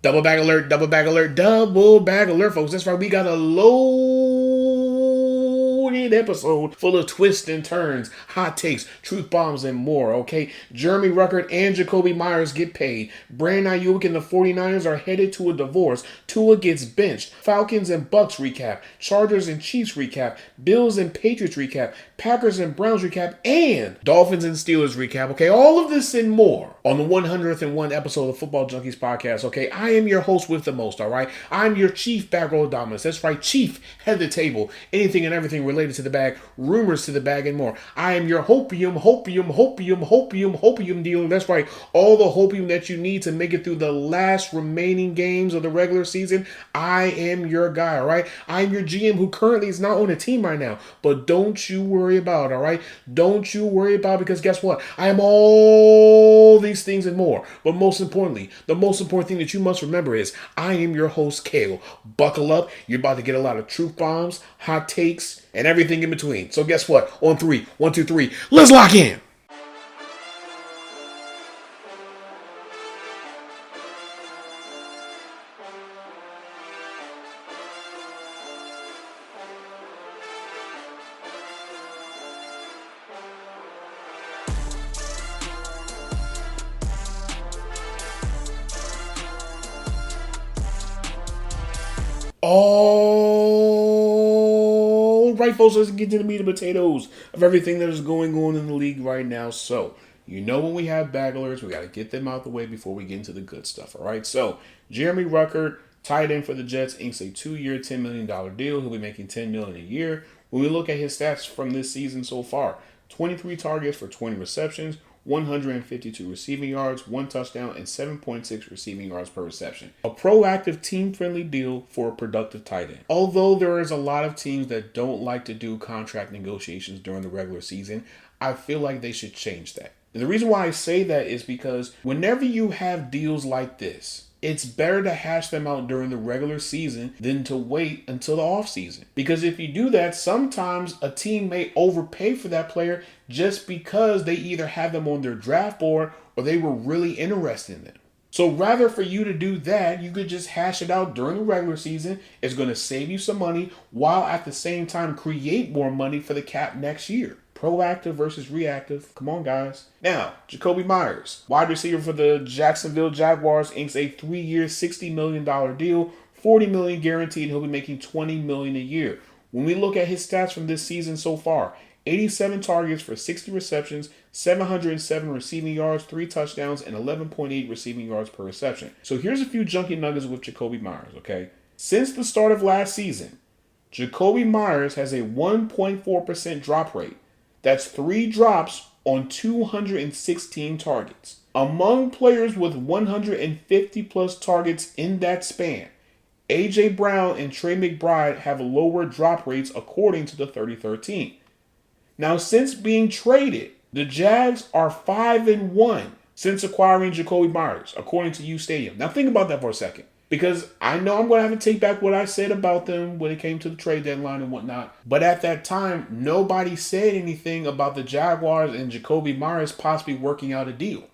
Double bag alert, double bag alert, double bag alert, folks. That's right, we got a loaded episode full of twists and turns, hot takes, truth bombs, and more, okay? Jeremy Ruckert and Jacoby Myers get paid. Brandon Aiyuk and the 49ers are headed to a divorce. Tua gets benched. Falcons and Bucs recap. Chargers and Chiefs recap. Bills and Patriots recap. Packers and Browns recap. And Dolphins and Steelers recap, okay? All of this and more on the 101 episode of Football Junkies podcast, okay? I am your host with the most, all right? I'm your chief back row dominance. That's right, chief, head of the table, anything and everything related to the bag, rumors to the bag, and more. I am your hopium dealer. That's right, all the hopium that you need to make it through the last remaining games of the regular season. I am your guy, all right? I'm your GM who currently is not on a team right now, but don't you worry about it, all right? Don't you worry about it, because guess what? I am all these things and more. But most importantly, the most important thing that you must remember is I am your host, Kale. Buckle up. You're about to get a lot of truth bombs, hot takes, and everything in between. So guess what? On three, 1, 2, 3, let's lock in. All right, folks, let's get to the meat and potatoes of everything that is going on in the league right now. So, you know, when we have bag alerts, we got to get them out the way before we get into the good stuff, all right? So, Jeremy Ruckert, tight end for the Jets, inks a 2-year, $10 million deal. He'll be making $10 million a year. When we look at his stats from this season so far, 23 targets for 20 receptions, 152 receiving yards, 1 touchdown, and 7.6 receiving yards per reception. A proactive, team-friendly deal for a productive tight end. Although there is a lot of teams that don't like to do contract negotiations during the regular season, I feel like they should change that. And the reason why I say that is because whenever you have deals like this, it's better to hash them out during the regular season than to wait until the offseason. Because if you do that, sometimes a team may overpay for that player just because they either have them on their draft board or they were really interested in them. So rather for you to do that, you could just hash it out during the regular season. It's going to save you some money while at the same time create more money for the cap next year. Proactive versus reactive. Come on, guys. Now, Jacoby Myers, wide receiver for the Jacksonville Jaguars, inks a 3-year, $60 million deal, $40 million guaranteed. He'll be making $20 million a year. When we look at his stats from this season so far, 87 targets for 60 receptions, 707 receiving yards, 3 touchdowns, and 11.8 receiving yards per reception. So here's a few junkie nuggets with Jacoby Myers, okay? Since the start of last season, Jacoby Myers has a 1.4% drop rate. That's 3 drops on 216 targets. Among players with 150 plus targets in that span, A.J. Brown and Trey McBride have lower drop rates according to the 3013. Now, since being traded, the Jags are 5-1 since acquiring Jacoby Myers, according to U Stadium. Now, think about that for a second. Because I know I'm going to have to take back what I said about them when it came to the trade deadline and whatnot. But at that time, nobody said anything about the Jaguars and Jacoby Myers possibly working out a deal.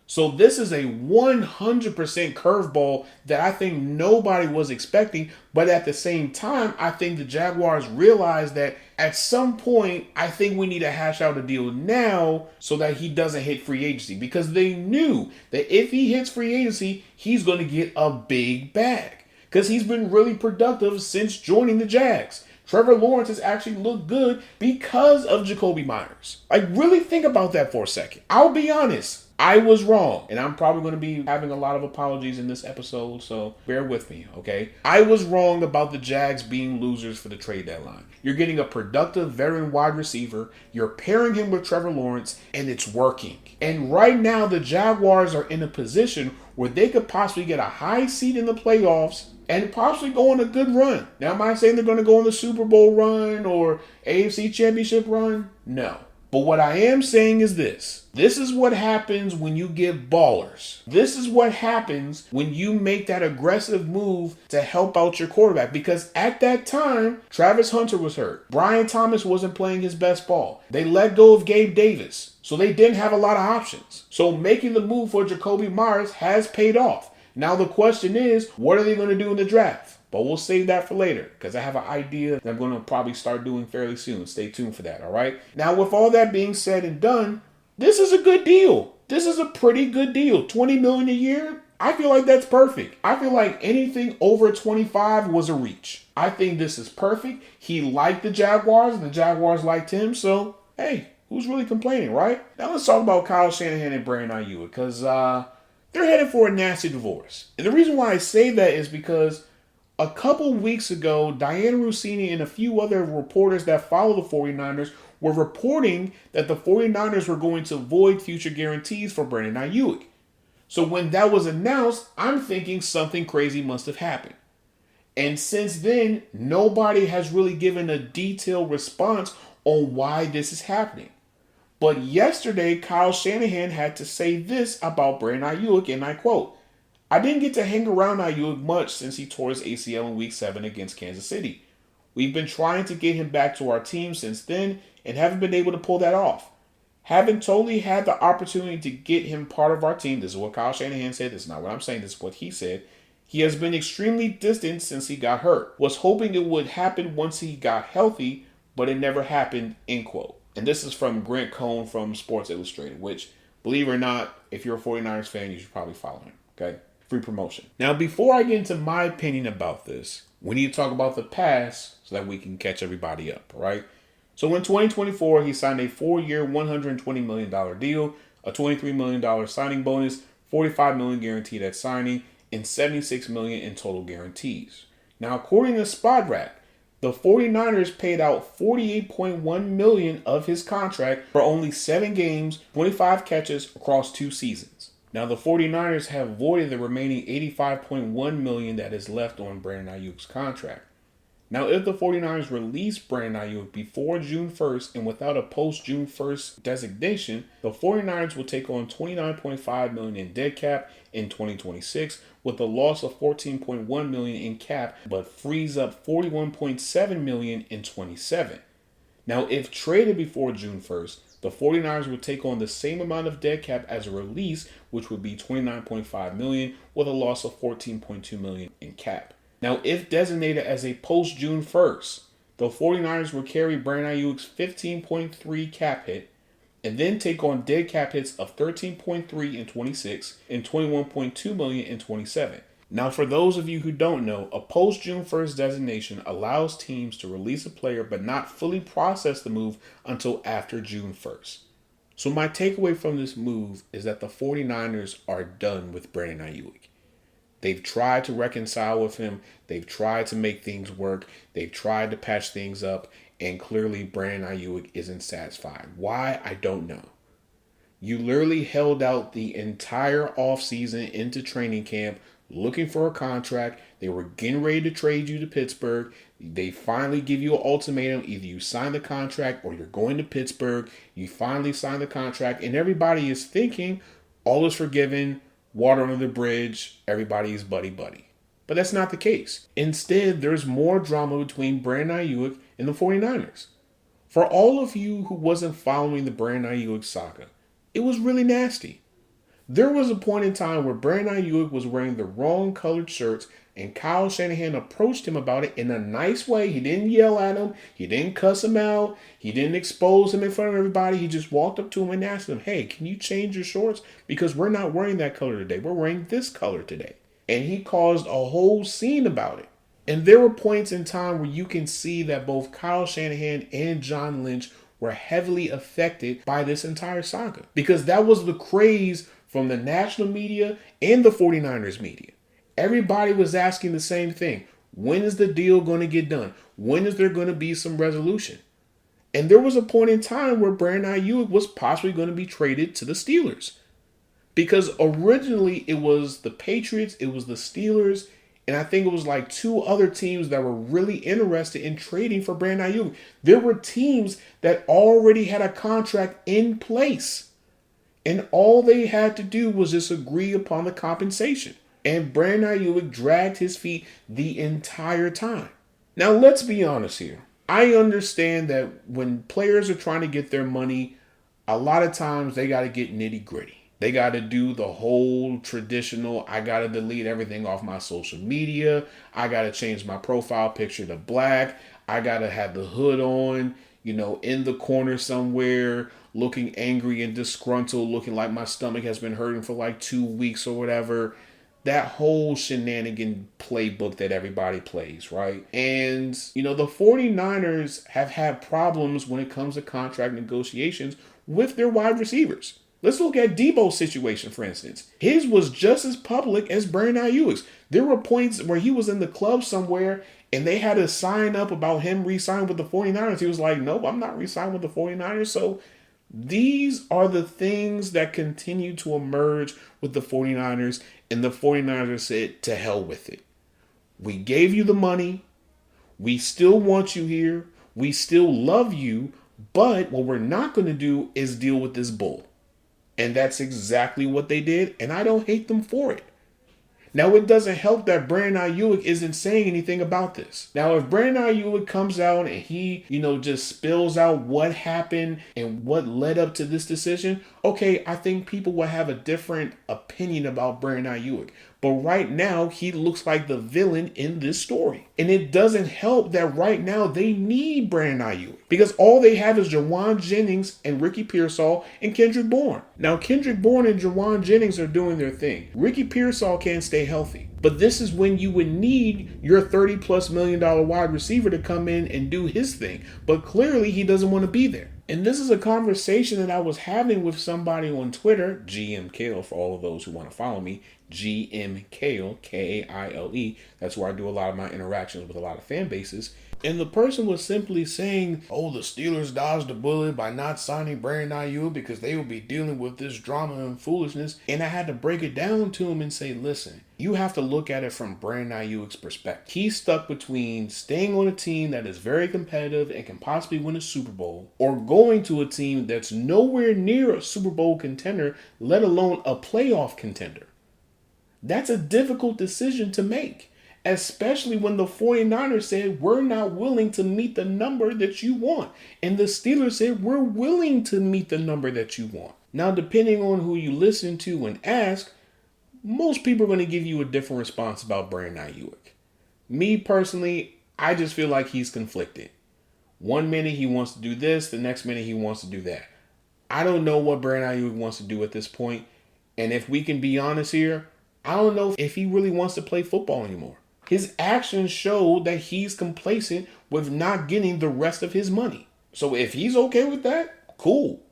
So this is a 100% curveball that I think nobody was expecting. But at the same time, I think the Jaguars realized that at some point, I think we need to hash out a deal now so that he doesn't hit free agency. Because they knew that if he hits free agency, he's going to get a big bag. Because he's been really productive since joining the Jags. Trevor Lawrence has actually looked good because of Jacoby Myers. Like, really think about that for a second. I'll be honest. I was wrong, and I'm probably going to be having a lot of apologies in this episode, so bear with me, okay? I was wrong about the Jags being losers for the trade deadline. You're getting a productive veteran wide receiver, you're pairing him with Trevor Lawrence, and it's working. And right now, the Jaguars are in a position where they could possibly get a high seed in the playoffs and possibly go on a good run. Now, am I saying they're going to go on the Super Bowl run or AFC Championship run? No. But what I am saying is this. This is what happens when you get ballers. This is what happens when you make that aggressive move to help out your quarterback. Because at that time, Travis Hunter was hurt. Brian Thomas wasn't playing his best ball. They let go of Gabe Davis. So they didn't have a lot of options. So making the move for Jacoby Myers has paid off. Now the question is, what are they going to do in the draft? But we'll save that for later because I have an idea that I'm going to probably start doing fairly soon. Stay tuned for that, all right? Now, with all that being said and done, this is a good deal. This is a pretty good deal. $20 million a year? I feel like that's perfect. I feel like anything over 25 was a reach. I think this is perfect. He liked the Jaguars and the Jaguars liked him. So, hey, who's really complaining, right? Now let's talk about Kyle Shanahan and Brandon Aiyuk because they're headed for a nasty divorce. And the reason why I say that is because a couple weeks ago, Diana Rossini and a few other reporters that follow the 49ers were reporting that the 49ers were going to void future guarantees for Brandon Aiyuk. So when that was announced, I'm thinking something crazy must have happened. And since then, nobody has really given a detailed response on why this is happening. But yesterday, Kyle Shanahan had to say this about Brandon Aiyuk, and I quote, "I didn't get to hang around Aiyuk much since he tore his ACL in Week 7 against Kansas City. We've been trying to get him back to our team since then and haven't been able to pull that off. Haven't totally had the opportunity to get him part of our team." This is what Kyle Shanahan said. This is not what I'm saying. This is what he said. "He has been extremely distant since he got hurt. Was hoping it would happen once he got healthy, but it never happened," end quote. And this is from Grant Cohn from Sports Illustrated, which, believe it or not, if you're a 49ers fan, you should probably follow him. Okay? Free promotion. Now, before I get into my opinion about this, we need to talk about the past so that we can catch everybody up, right? So in 2024, he signed a 4-year, $120 million deal, a $23 million signing bonus, $45 million guaranteed at signing, and $76 million in total guarantees. Now, according to SpotRack, the 49ers paid out $48.1 million of his contract for only 7 games, 25 catches across 2 seasons. Now, the 49ers have voided the remaining $85.1 million that is left on Brandon Aiyuk's contract. Now, if the 49ers release Brandon Aiyuk before June 1st and without a post-June 1st designation, the 49ers will take on $29.5 million in dead cap in 2026 with a loss of $14.1 million in cap, but frees up $41.7 million in 27. Now, if traded before June 1st, the 49ers would take on the same amount of dead cap as a release, which would be $29.5 million with a loss of $14.2 million in cap. Now, if designated as a post-June 1st, the 49ers will carry Brandon Aiyuk's $15.3 cap hit and then take on dead cap hits of $13.3 in 26 and $21.2 million in 27. Now, for those of you who don't know, a post-June 1st designation allows teams to release a player but not fully process the move until after June 1st. So my takeaway from this move is that the 49ers are done with Brandon Aiyuk. They've tried to reconcile with him. They've tried to make things work. They've tried to patch things up. And clearly, Brandon Aiyuk isn't satisfied. Why? I don't know. You literally held out the entire offseason into training camp looking for a contract. They were getting ready to trade you to Pittsburgh. They finally give you an ultimatum. Either you sign the contract or you're going to Pittsburgh. You finally sign the contract. And everybody is thinking all is forgiven. Water under the bridge, everybody is buddy-buddy. But that's not the case. Instead, there's more drama between Brandon Aiyuk and the 49ers. For all of you who wasn't following the Brandon Aiyuk saga, it was really nasty. There was a point in time where Brandon Aiyuk was wearing the wrong colored shirts and Kyle Shanahan approached him about it in a nice way. He didn't yell at him. He didn't cuss him out. He didn't expose him in front of everybody. He just walked up to him and asked him, "Hey, can you change your shorts? Because we're not wearing that color today. We're wearing this color today." And he caused a whole scene about it. And there were points in time where you can see that both Kyle Shanahan and John Lynch were heavily affected by this entire saga. Because that was the craze from the national media and the 49ers media. Everybody was asking the same thing. When is the deal going to get done? When is there going to be some resolution? And there was a point in time where Brandon Aiyuk was possibly going to be traded to the Steelers. Because originally it was the Patriots, it was the Steelers, and I think it was like 2 other teams that were really interested in trading for Brandon Aiyuk. There were teams that already had a contract in place. And all they had to do was just agree upon the compensation. And Brandon Aiyuk dragged his feet the entire time. Now, let's be honest here. I understand that when players are trying to get their money, a lot of times they got to get nitty gritty. They got to do the whole traditional, I got to delete everything off my social media. I got to change my profile picture to black. I got to have the hood on, in the corner somewhere, looking angry and disgruntled, looking like my stomach has been hurting for like 2 weeks or whatever. That whole shenanigan playbook that everybody plays, right? And, the 49ers have had problems when it comes to contract negotiations with their wide receivers. Let's look at Debo's situation, for instance. His was just as public as Brandon Aiyuk's. There were points where he was in the club somewhere and they had a sign up about him re-signing with the 49ers. He was like, nope, I'm not re-signing with the 49ers. So these are the things that continue to emerge with the 49ers, and the 49ers said, to hell with it. We gave you the money. We still want you here. We still love you. But what we're not going to do is deal with this bull. And that's exactly what they did, and I don't hate them for it. Now, it doesn't help that Brandon Aiyuk isn't saying anything about this. Now, if Brandon Aiyuk comes out and he, just spills out what happened and what led up to this decision, okay, I think people will have a different opinion about Brandon Aiyuk. But right now, he looks like the villain in this story. And it doesn't help that right now they need Brandon Aiyuk, because all they have is Jawan Jennings and Ricky Pearsall and Kendrick Bourne. Now, Kendrick Bourne and Jawan Jennings are doing their thing. Ricky Pearsall can't stay healthy. But this is when you would need your $30+ million wide receiver to come in and do his thing. But clearly, he doesn't want to be there. And this is a conversation that I was having with somebody on Twitter, GM Kale, for all of those who want to follow me, GM Kale, Kaile. That's where I do a lot of my interactions with a lot of fan bases. And the person was simply saying, oh, the Steelers dodged a bullet by not signing Brandon Aiyuk because they will be dealing with this drama and foolishness. And I had to break it down to him and say, listen, you have to look at it from Brandon Aiyuk's perspective. He's stuck between staying on a team that is very competitive and can possibly win a Super Bowl, or going to a team that's nowhere near a Super Bowl contender, let alone a playoff contender. That's a difficult decision to make, especially when the 49ers said, we're not willing to meet the number that you want. And the Steelers said, we're willing to meet the number that you want. Now, depending on who you listen to and ask, most people are going to give you a different response about Brandon Aiyuk. Me personally, I just feel like he's conflicted. One minute he wants to do this, the next minute he wants to do that. I don't know what Brandon Aiyuk wants to do at this point. And if we can be honest here, I don't know if he really wants to play football anymore. His actions show that he's complacent with not getting the rest of his money. So if he's okay with that, cool.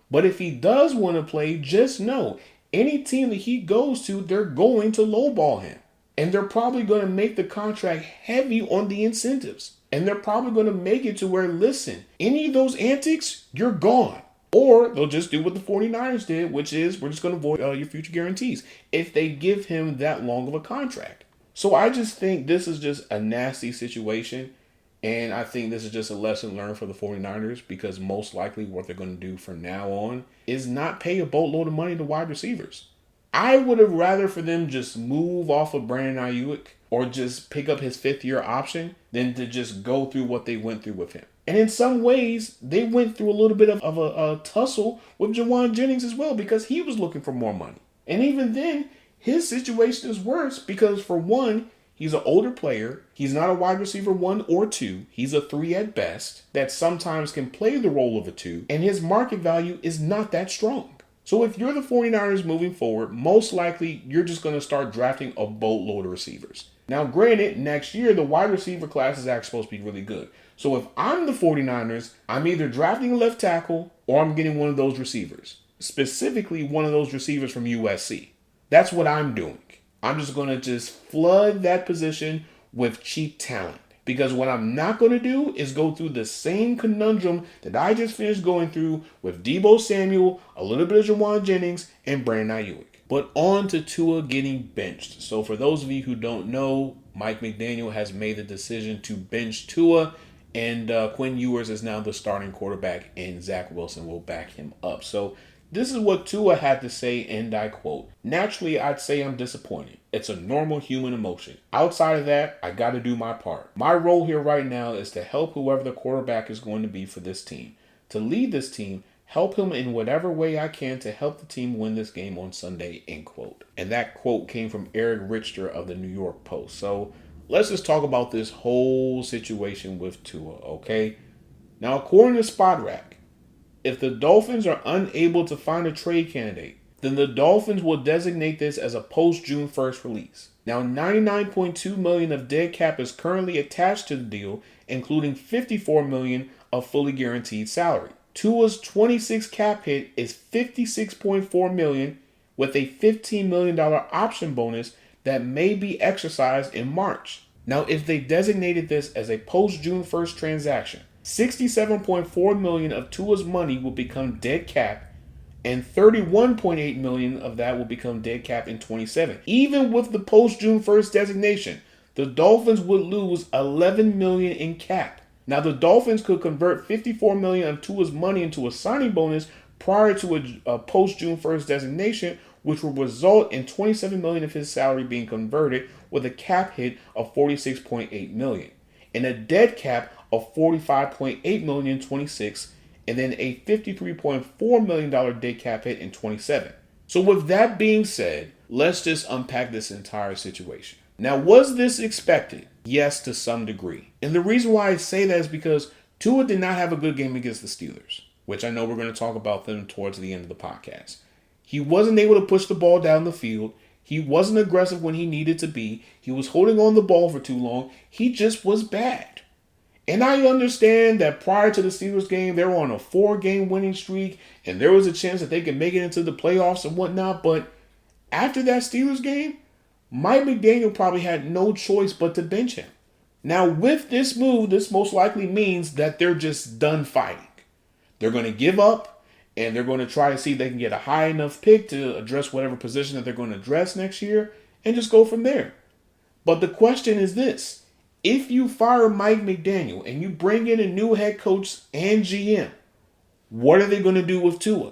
But if he does want to play, just know, any team that he goes to, they're going to lowball him. And they're probably going to make the contract heavy on the incentives. And they're probably going to make it to where, listen, any of those antics, you're gone. Or they'll just do what the 49ers did, which is we're just going to void your future guarantees if they give him that long of a contract. So I just think this is just a nasty situation. And I think this is just a lesson learned for the 49ers, because most likely what they're going to do from now on is not pay a boatload of money to wide receivers. I would have rather for them just move off of Brandon Aiyuk or just pick up his 5th-year option than to just go through what they went through with him. And in some ways, they went through a little bit of a tussle with Jawan Jennings as well, because he was looking for more money. And even then, his situation is worse because, for one, he's an older player. He's not a wide receiver 1 or 2. He's a 3 at best that sometimes can play the role of a 2. And his market value is not that strong. So if you're the 49ers moving forward, most likely you're just going to start drafting a boatload of receivers. Now, granted, next year, the wide receiver class is actually supposed to be really good. So if I'm the 49ers, I'm either drafting a left tackle or I'm getting one of those receivers. Specifically, one of those receivers from USC. That's what I'm doing. I'm just going to just flood that position with cheap talent. Because what I'm not going to do is go through the same conundrum that I just finished going through with Deebo Samuel, a little bit of Jawan Jennings, and Brandon Aiyuk. But on to Tua getting benched. So for those of you who don't know, Mike McDaniel has made the decision to bench Tua, and Quinn Ewers is now the starting quarterback, and Zach Wilson will back him up. So this is what Tua had to say, and I quote, "Naturally, I'd say I'm disappointed. It's a normal human emotion. Outside of that, I got to do my part. My role here right now is to help whoever the quarterback is going to be for this team, to lead this team, Help him in whatever way I can to help the team win this game on Sunday, end quote. And that quote came from Eric Richter of the New York Post. So let's just talk about this whole situation with Tua, okay? Now, according to Spot Rack, if the Dolphins are unable to find a trade candidate, then the Dolphins will designate this as a post-June 1st release. Now, $99.2 million of dead cap is currently attached to the deal, including $54 million of fully guaranteed salary. Tua's 26 cap hit is $56.4 million with a $15 million option bonus that may be exercised in March. Now, if they designated this as a post-June 1st transaction, $67.4 million of Tua's money will become dead cap, and $31.8 million of that will become dead cap in 27. Even with the post-June 1st designation, the Dolphins would lose $11 million in cap. Now, the Dolphins could convert $54 million of Tua's money into a signing bonus prior to a post-June 1st designation, which will result in $27 million of his salary being converted with a cap hit of $46.8 million and a dead cap of $45.8 million in 26, and then a $53.4 million dead cap hit in 27. So with that being said, let's just unpack this entire situation. Now, was this expected? Yes, to some degree. And the reason why I say that is because Tua did not have a good game against the Steelers, which I know we're going to talk about them towards the end of the podcast. He wasn't able to push the ball down the field. He wasn't aggressive when he needed to be. He was holding on the ball for too long. He just was bad. And I understand that prior to the Steelers game, they were on a 4-game winning streak, and there was a chance that they could make it into the playoffs and whatnot. But after that Steelers game, Mike McDaniel probably had no choice but to bench him. Now, with this move, this most likely means that they're just done fighting. They're going to give up, and they're going to try to see if they can get a high enough pick to address whatever position that they're going to address next year, and just go from there. But the question is this. If you fire Mike McDaniel and you bring in a new head coach and GM, what are they going to do with Tua?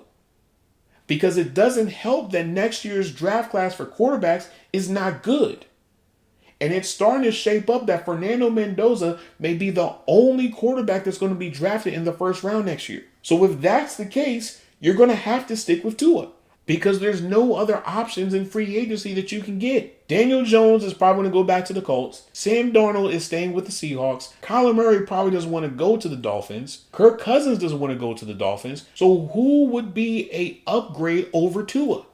Because it doesn't help that next year's draft class for quarterbacks is not good. And it's starting to shape up that Fernando Mendoza may be the only quarterback that's going to be drafted in the first round next year. So if that's the case, you're going to have to stick with Tua, because there's no other options in free agency that you can get. Daniel Jones is probably going to go back to the Colts. Sam Darnold is staying with the Seahawks. Kyler Murray probably doesn't want to go to the Dolphins. Kirk Cousins doesn't want to go to the Dolphins. So who would be an upgrade over Tua?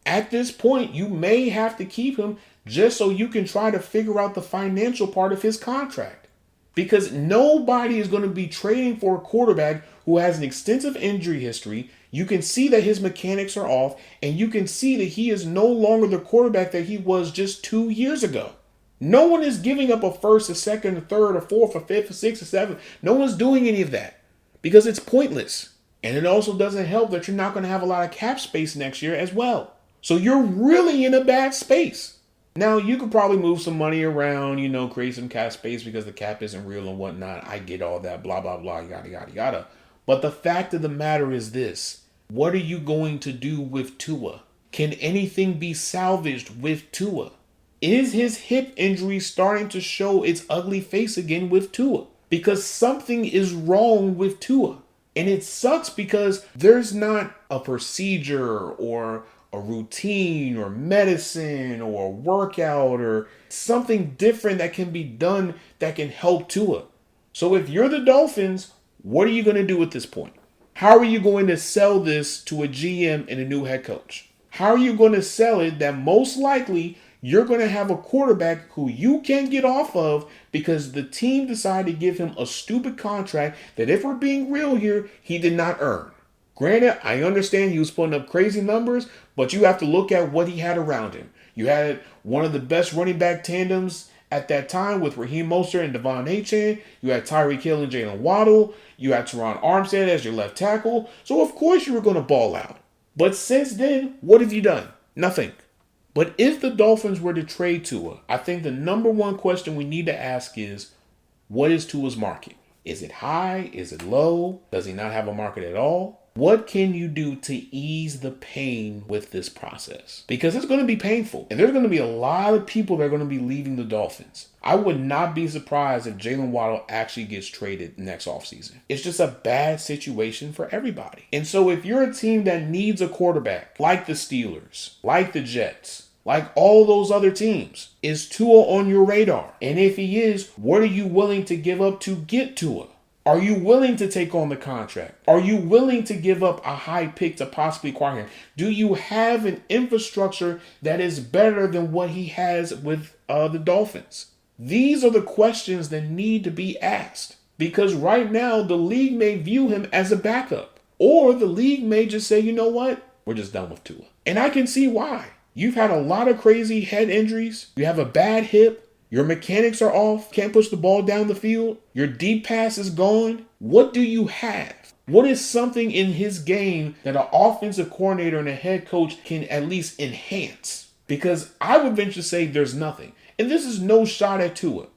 At this point, you may have to keep him just so you can try to figure out the financial part of his contract. Because nobody is going to be trading for a quarterback who has an extensive injury history. You can see that his mechanics are off, and you can see that he is no longer the quarterback that he was just 2 years ago. No one is giving up a first, a second, a third, a fourth, a fifth, a sixth, a seventh. No one's doing any of that because it's pointless. And it also doesn't help that you're not going to have a lot of cap space next year as well. So you're really in a bad space. Now, you could probably move some money around, create some cap space because the cap isn't real and whatnot. I get all that, blah, blah, blah, yada, yada, yada. But the fact of the matter is this. What are you going to do with Tua? Can anything be salvaged with Tua? Is his hip injury starting to show its ugly face again with Tua? Because something is wrong with Tua. And it sucks because there's not a procedure or a routine or medicine or a workout or something different that can be done that can help Tua. So if you're the Dolphins, what are you going to do at this point? How are you going to sell this to a GM and a new head coach? How are you going to sell it that most likely you're going to have a quarterback who you can't get off of because the team decided to give him a stupid contract that, if we're being real here, he did not earn? Granted, I understand he was putting up crazy numbers, but you have to look at what he had around him. You had one of the best running back tandems at that time with Raheem Mostert and Devon Achane. You had Tyreek Hill and Jalen Waddle. You had Teron Armstead as your left tackle. So of course you were going to ball out. But since then, what have you done? Nothing. But if the Dolphins were to trade Tua, I think the number one question we need to ask is, what is Tua's market? Is it high? Is it low? Does he not have a market at all? What can you do to ease the pain with this process? Because it's going to be painful. And there's going to be a lot of people that are going to be leaving the Dolphins. I would not be surprised if Jalen Waddle actually gets traded next offseason. It's just a bad situation for everybody. And so if you're a team that needs a quarterback, like the Steelers, like the Jets, like all those other teams, is Tua on your radar? And if he is, what are you willing to give up to get Tua? Are you willing to take on the contract? Are you willing to give up a high pick to possibly acquire him? Do you have an infrastructure that is better than what he has with the Dolphins? These are the questions that need to be asked. Because right now, the league may view him as a backup. Or the league may just say, you know what? We're just done with Tua. And I can see why. You've had a lot of crazy head injuries. You have a bad hip. Your mechanics are off. Can't push the ball down the field. Your deep pass is gone. What do you have? What is something in his game that an offensive coordinator and a head coach can at least enhance? Because I would venture to say there's nothing. And this is no shot at Tua.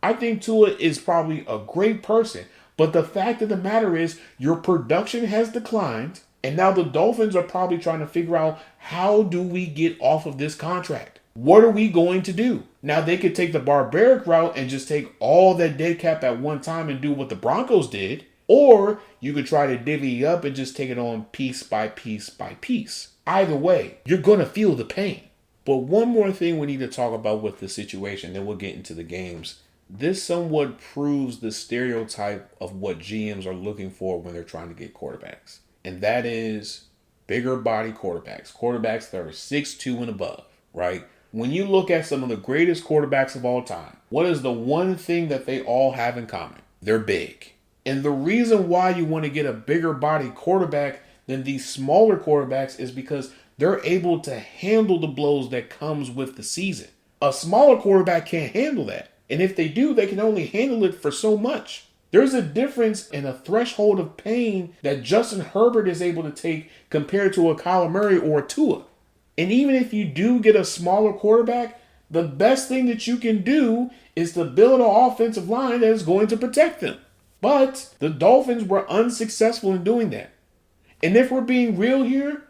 I think Tua is probably a great person. But the fact of the matter is your production has declined. And now the Dolphins are probably trying to figure out, how do we get off of this contract? What are we going to do? Now, they could take the barbaric route and just take all that dead cap at one time and do what the Broncos did. Or you could try to divvy up and just take it on piece by piece by piece. Either way, you're going to feel the pain. But one more thing we need to talk about with the situation, then we'll get into the games. This somewhat proves the stereotype of what GMs are looking for when they're trying to get quarterbacks. And that is bigger body quarterbacks. Quarterbacks that are 6'2" and above, right? When you look at some of the greatest quarterbacks of all time, what is the one thing that they all have in common? They're big. And the reason why you want to get a bigger body quarterback than these smaller quarterbacks is because they're able to handle the blows that comes with the season. A smaller quarterback can't handle that. And if they do, they can only handle it for so much. There's a difference in a threshold of pain that Justin Herbert is able to take compared to a Kyler Murray or a Tua. And even if you do get a smaller quarterback, the best thing that you can do is to build an offensive line that is going to protect them. But the Dolphins were unsuccessful in doing that. And if we're being real here,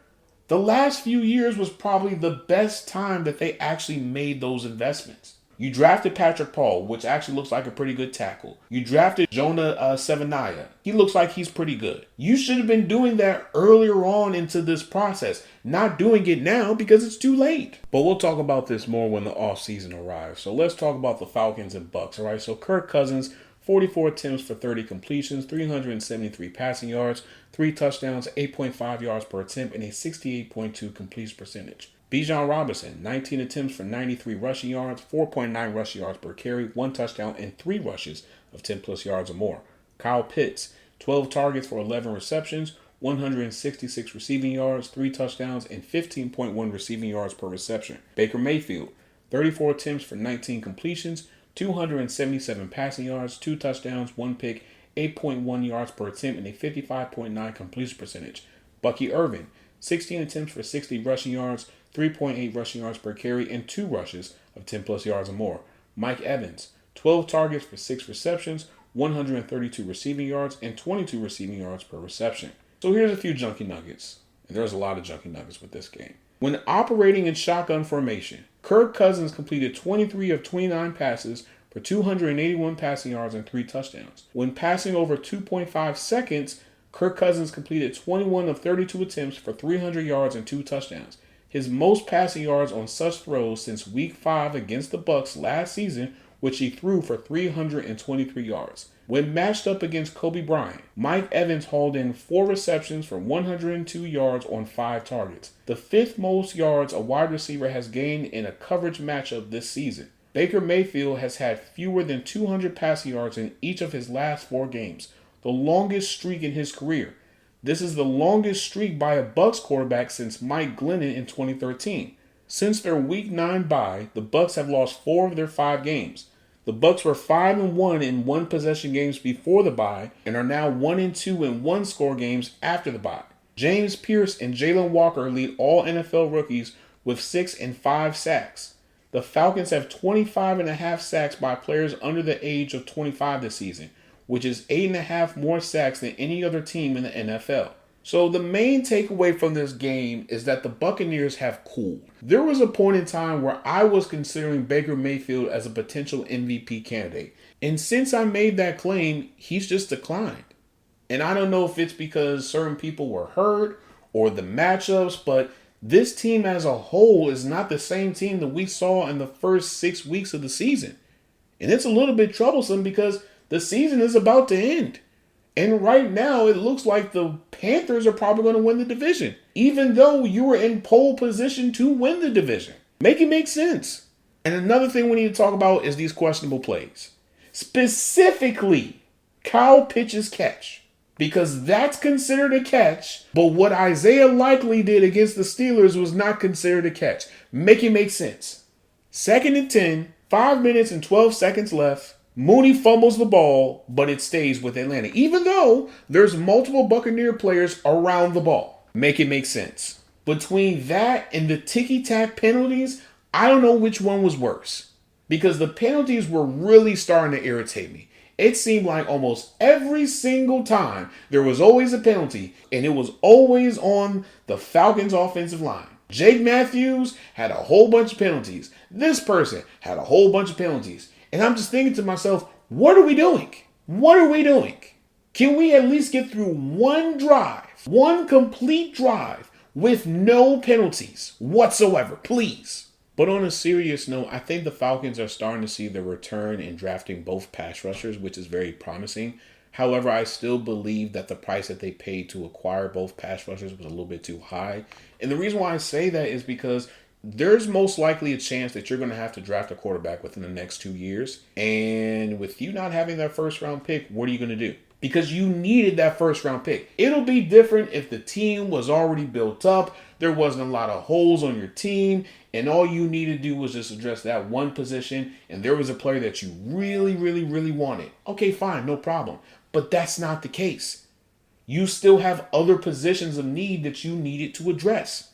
the last few years was probably the best time that they actually made those investments. You drafted Patrick Paul, which actually looks like a pretty good tackle. You drafted Jonah Sevenaya. He looks like he's pretty good. You should have been doing that earlier on into this process, not doing it now because it's too late. But we'll talk about this more when the offseason arrives. So let's talk about the Falcons and Bucs. All right, so Kirk Cousins, 44 attempts for 30 completions, 373 passing yards, 3 touchdowns, 8.5 yards per attempt, and a 68.2 completion percentage. Bijan Robinson, 19 attempts for 93 rushing yards, 4.9 rushing yards per carry, 1 touchdown, and 3 rushes of 10-plus yards or more. Kyle Pitts, 12 targets for 11 receptions, 166 receiving yards, 3 touchdowns, and 15.1 receiving yards per reception. Baker Mayfield, 34 attempts for 19 completions, 277 passing yards, 2 touchdowns, 1 pick, 8.1 yards per attempt, and a 55.9 completion percentage. Bucky Irvin, 16 attempts for 60 rushing yards, 3.8 rushing yards per carry, and 2 rushes of 10-plus yards or more. Mike Evans, 12 targets for 6 receptions, 132 receiving yards, and 22 receiving yards per reception. So here's a few junkie nuggets. And there's a lot of junkie nuggets with this game. When operating in shotgun formation, Kirk Cousins completed 23 of 29 passes for 281 passing yards and 3 touchdowns. When passing over 2.5 seconds, Kirk Cousins completed 21 of 32 attempts for 300 yards and 2 touchdowns. His most passing yards on such throws since Week 5 against the Bucs last season, which he threw for 323 yards. When matched up against Kobe Bryant, Mike Evans hauled in 4 receptions for 102 yards on 5 targets, the 5th most yards a wide receiver has gained in a coverage matchup this season. Baker Mayfield has had fewer than 200 passing yards in each of his last 4 games, the longest streak in his career. This is the longest streak by a Bucs quarterback since Mike Glennon in 2013. Since their Week 9 bye, the Bucs have lost 4 of their 5 games. The Bucs were 5-1 in one-possession games before the bye and are now 1-2 in one-score games after the bye. James Pierce and Jalen Walker lead all NFL rookies with 6 and 5 sacks. The Falcons have 25.5 sacks by players under the age of 25 this season, which is 8.5 more sacks than any other team in the NFL. So the main takeaway from this game is that the Buccaneers have cooled. There was a point in time where I was considering Baker Mayfield as a potential MVP candidate. And since I made that claim, he's just declined. And I don't know if it's because certain people were hurt or the matchups, but this team as a whole is not the same team that we saw in the first 6 weeks of the season. And it's a little bit troublesome because the season is about to end. And right now, it looks like the Panthers are probably going to win the division, even though you were in pole position to win the division. Make it make sense. And another thing we need to talk about is these questionable plays. Specifically, Kyle Pitts' catch. Because that's considered a catch, but what Isaiah Likely did against the Steelers was not considered a catch. Make it make sense. 2nd and 10, 5 minutes and 12 seconds left. Mooney fumbles the ball, but it stays with Atlanta, even though there's multiple Buccaneer players around the ball. Make it make sense. Between that and the ticky-tack penalties, I don't know which one was worse. Because the penalties were really starting to irritate me. It seemed like almost every single time there was always a penalty, and it was always on the Falcons offensive line. Jake Matthews had a whole bunch of penalties. This person had a whole bunch of penalties. And I'm just thinking to myself, what are we doing? What are we doing? Can we at least get through one drive, one complete drive with no penalties whatsoever, please? But on a serious note, I think the Falcons are starting to see the return in drafting both pass rushers, which is very promising. However, I still believe that the price that they paid to acquire both pass rushers was a little bit too high. And the reason why I say that is because there's most likely a chance that you're going to have to draft a quarterback within the next 2 years. And with you not having that first round pick, what are you going to do? Because you needed that first round pick. It'll be different if the team was already built up, there wasn't a lot of holes on your team, and all you need to do was just address that one position, and there was a player that you really, really, really wanted. Okay, fine, no problem. But that's not the case. You still have other positions of need that you needed to address.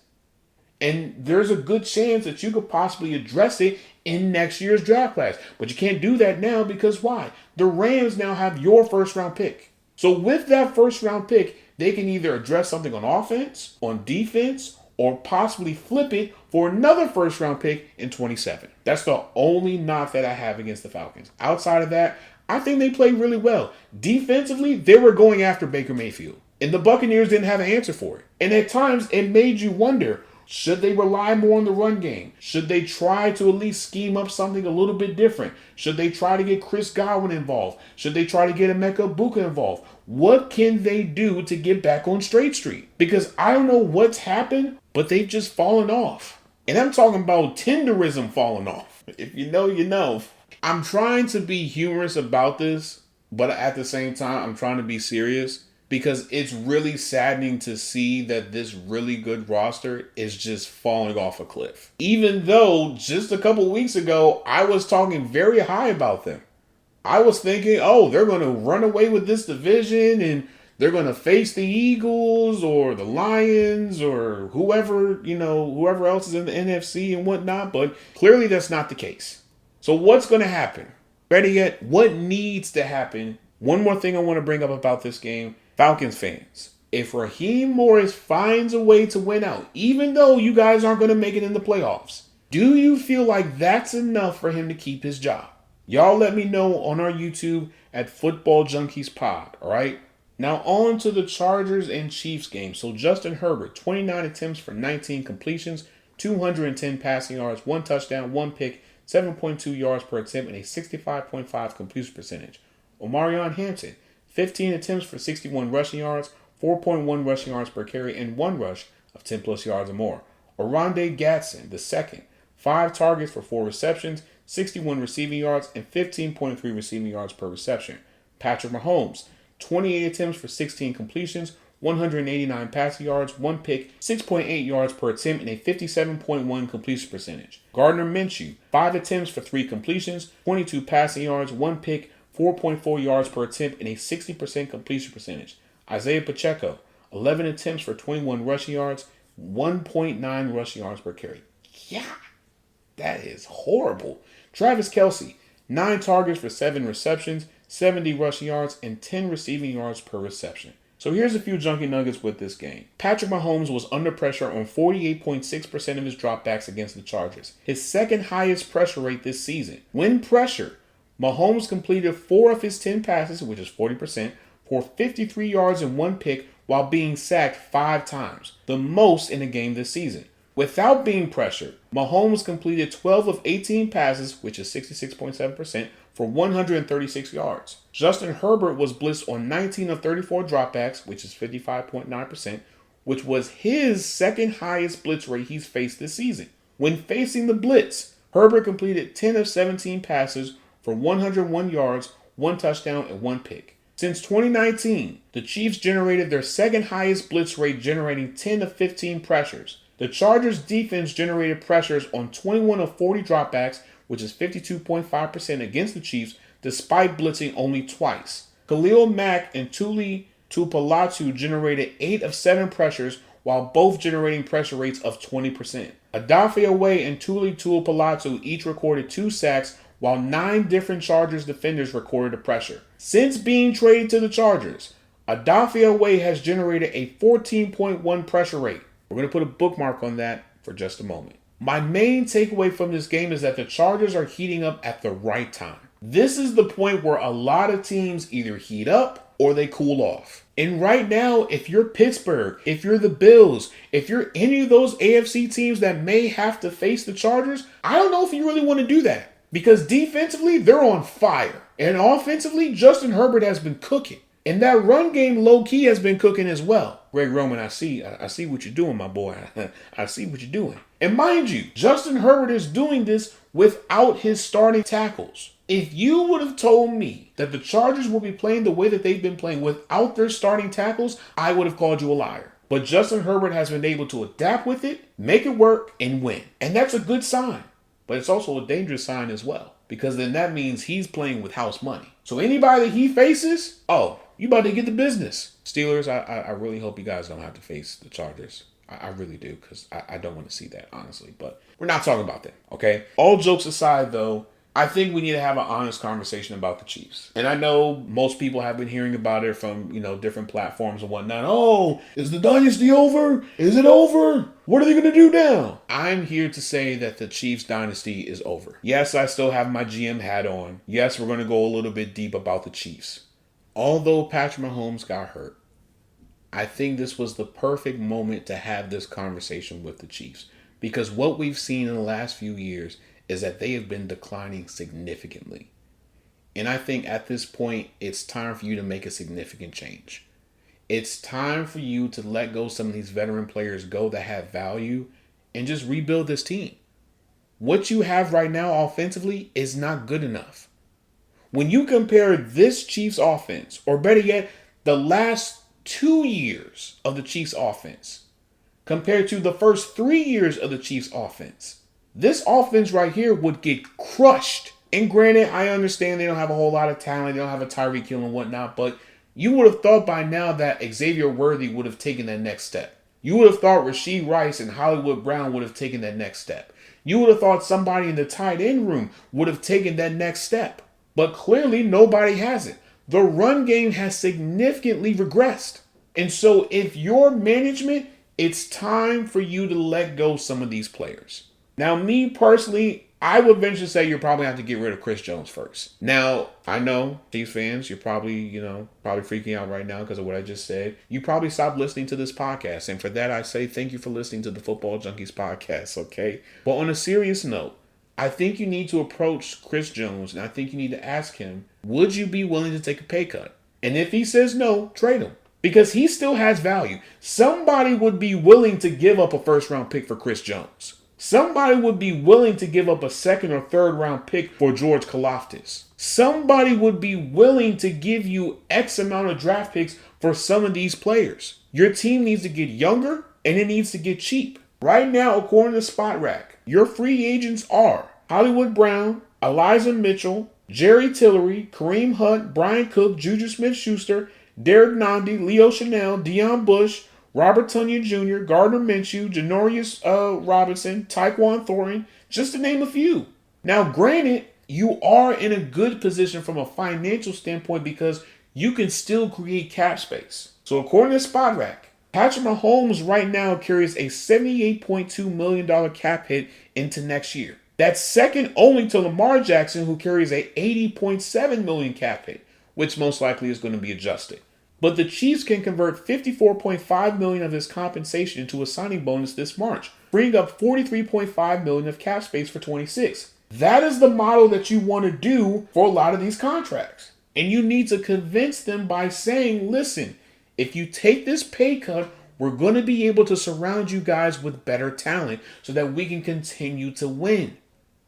And there's a good chance that you could possibly address it in next year's draft class. But you can't do that now because why? The Rams now have your first round pick. So with that first round pick, they can either address something on offense, on defense, or possibly flip it for another first round pick in 27. That's the only knock that I have against the Falcons. Outside of that, I think they played really well. Defensively, they were going after Baker Mayfield. And the Buccaneers didn't have an answer for it. And at times, it made you wonder, should they rely more on the run game? Should they try to at least scheme up something a little bit different? Should they try to get Chris Godwin involved? Should they try to get Emeka Buka involved? What can they do to get back on straight street? Because I don't know what's happened, but they've just fallen off. And I'm talking about tenderism falling off. If you know, you know. I'm trying to be humorous about this, but at the same time, I'm trying to be serious. Because it's really saddening to see that this really good roster is just falling off a cliff. Even though just a couple weeks ago, I was talking very high about them. I was thinking, oh, they're going to run away with this division and they're going to face the Eagles or the Lions or whoever else is in the NFC and whatnot. But clearly that's not the case. So what's going to happen? Better yet, what needs to happen? One more thing I want to bring up about this game. Falcons fans, if Raheem Morris finds a way to win out, even though you guys aren't going to make it in the playoffs, do you feel like that's enough for him to keep his job? Y'all let me know on our YouTube at Football Junkies Pod, all right? Now on to the Chargers and Chiefs game. So Justin Herbert, 29 attempts for 19 completions, 210 passing yards, 1 touchdown, 1 pick, 7.2 yards per attempt, and a 65.5 completion percentage. Omarion Hampton, 15 attempts for 61 rushing yards, 4.1 rushing yards per carry, and 1 rush of 10 plus yards or more. Oronde Gadsden, the second, 5 targets for 4 receptions, 61 receiving yards, and 15.3 receiving yards per reception. Patrick Mahomes, 28 attempts for 16 completions, 189 passing yards, 1 pick, 6.8 yards per attempt, and a 57.1 completion percentage. Gardner Minshew, 5 attempts for 3 completions, 22 passing yards, 1 pick, 4.4 yards per attempt, and a 60% completion percentage. Isaiah Pacheco, 11 attempts for 21 rushing yards, 1.9 rushing yards per carry. Yeah, that is horrible. Travis Kelce, 9 targets for 7 receptions, 70 rushing yards, and 10 receiving yards per reception. So here's a few junkie nuggets with this game. Patrick Mahomes was under pressure on 48.6% of his dropbacks against the Chargers, his second highest pressure rate this season. When pressured, Mahomes completed 4 of his 10 passes, which is 40%, for 53 yards and 1 pick while being sacked 5 times, the most in a game this season. Without being pressured, Mahomes completed 12 of 18 passes, which is 66.7%, for 136 yards. Justin Herbert was blitzed on 19 of 34 dropbacks, which is 55.9%, which was his second highest blitz rate he's faced this season. When facing the blitz, Herbert completed 10 of 17 passes for 101 yards, 1 touchdown, and 1 pick. Since 2019, the Chiefs generated their second highest blitz rate, generating 10 of 15 pressures. The Chargers defense generated pressures on 21 of 40 dropbacks, which is 52.5% against the Chiefs, despite blitzing only twice. Khalil Mack and Tuli Tuipulotu generated 8 of 7 pressures, while both generating pressure rates of 20%. Odafe Oweh and Tuli Tuipulotu each recorded 2 sacks, while 9 different Chargers defenders recorded a pressure. Since being traded to the Chargers, Odafe Oweh has generated a 14.1 pressure rate. We're going to put a bookmark on that for just a moment. My main takeaway from this game is that the Chargers are heating up at the right time. This is the point where a lot of teams either heat up or they cool off. And right now, if you're Pittsburgh, if you're the Bills, if you're any of those AFC teams that may have to face the Chargers, I don't know if you really want to do that. Because defensively, they're on fire. And offensively, Justin Herbert has been cooking. And that run game low-key has been cooking as well. Greg Roman, I see what you're doing, my boy. I see what you're doing. And mind you, Justin Herbert is doing this without his starting tackles. If you would have told me that the Chargers will be playing the way that they've been playing without their starting tackles, I would have called you a liar. But Justin Herbert has been able to adapt with it, make it work, and win. And that's a good sign. But it's also a dangerous sign as well. Because then that means he's playing with house money. So anybody that he faces, you about to get the business. Steelers, I really hope you guys don't have to face the Chargers. I really do, because I don't want to see that, honestly. But we're not talking about that, okay? All jokes aside, though, I think we need to have an honest conversation about the Chiefs. And I know most people have been hearing about it from, different platforms and whatnot. Oh, is the dynasty over? Is it over? What are they going to do now? I'm here to say that the Chiefs dynasty is over. Yes, I still have my GM hat on. Yes, we're going to go a little bit deep about the Chiefs. Although Patrick Mahomes got hurt, I think this was the perfect moment to have this conversation with the Chiefs. Because what we've seen in the last few years is that they have been declining significantly. And I think at this point, it's time for you to make a significant change. It's time for you to let go some of these veteran players go that have value and just rebuild this team. What you have right now offensively is not good enough. When you compare this Chiefs offense, or better yet, the last 2 years of the Chiefs offense, compared to the first 3 years of the Chiefs offense, this offense right here would get crushed. And granted, I understand they don't have a whole lot of talent. They don't have a Tyreek Hill and whatnot. But you would have thought by now that Xavier Worthy would have taken that next step. You would have thought Rashee Rice and Hollywood Brown would have taken that next step. You would have thought somebody in the tight end room would have taken that next step. But clearly, nobody has it. The run game has significantly regressed. And so if you're management, it's time for you to let go some of these players. Now, me personally, I would venture to say you'll probably have to get rid of Chris Jones first. Now, I know, Chiefs fans, you're probably freaking out right now because of what I just said. You probably stopped listening to this podcast. And for that, I say thank you for listening to the Football Junkies podcast, okay? But on a serious note, I think you need to approach Chris Jones, and I think you need to ask him, would you be willing to take a pay cut? And if he says no, trade him. Because he still has value. Somebody would be willing to give up a first-round pick for Chris Jones. Somebody would be willing to give up a second or third round pick for George Karlaftis. Somebody would be willing to give you X amount of draft picks for some of these players. Your team needs to get younger and it needs to get cheap. Right now, according to Spot Rack, your free agents are Hollywood Brown, Elijah Mitchell, Jerry Tillery, Kareem Hunt, Brian Cook, Juju Smith-Schuster, Derek Nandi, Leo Chanel, Deion Bush, Robert Tonyan Jr., Gardner Minshew, Janorius Robinson, Tyquan Thornton, just to name a few. Now, granted, you are in a good position from a financial standpoint because you can still create cap space. So according to SpotRack, Patrick Mahomes right now carries a $78.2 million cap hit into next year. That's second only to Lamar Jackson, who carries a $80.7 million cap hit, which most likely is going to be adjusted. But the Chiefs can convert $54.5 million of his compensation into a signing bonus this March, freeing up $43.5 million of cap space for 26. That is the model that you want to do for a lot of these contracts. And you need to convince them by saying, listen, if you take this pay cut, we're going to be able to surround you guys with better talent so that we can continue to win.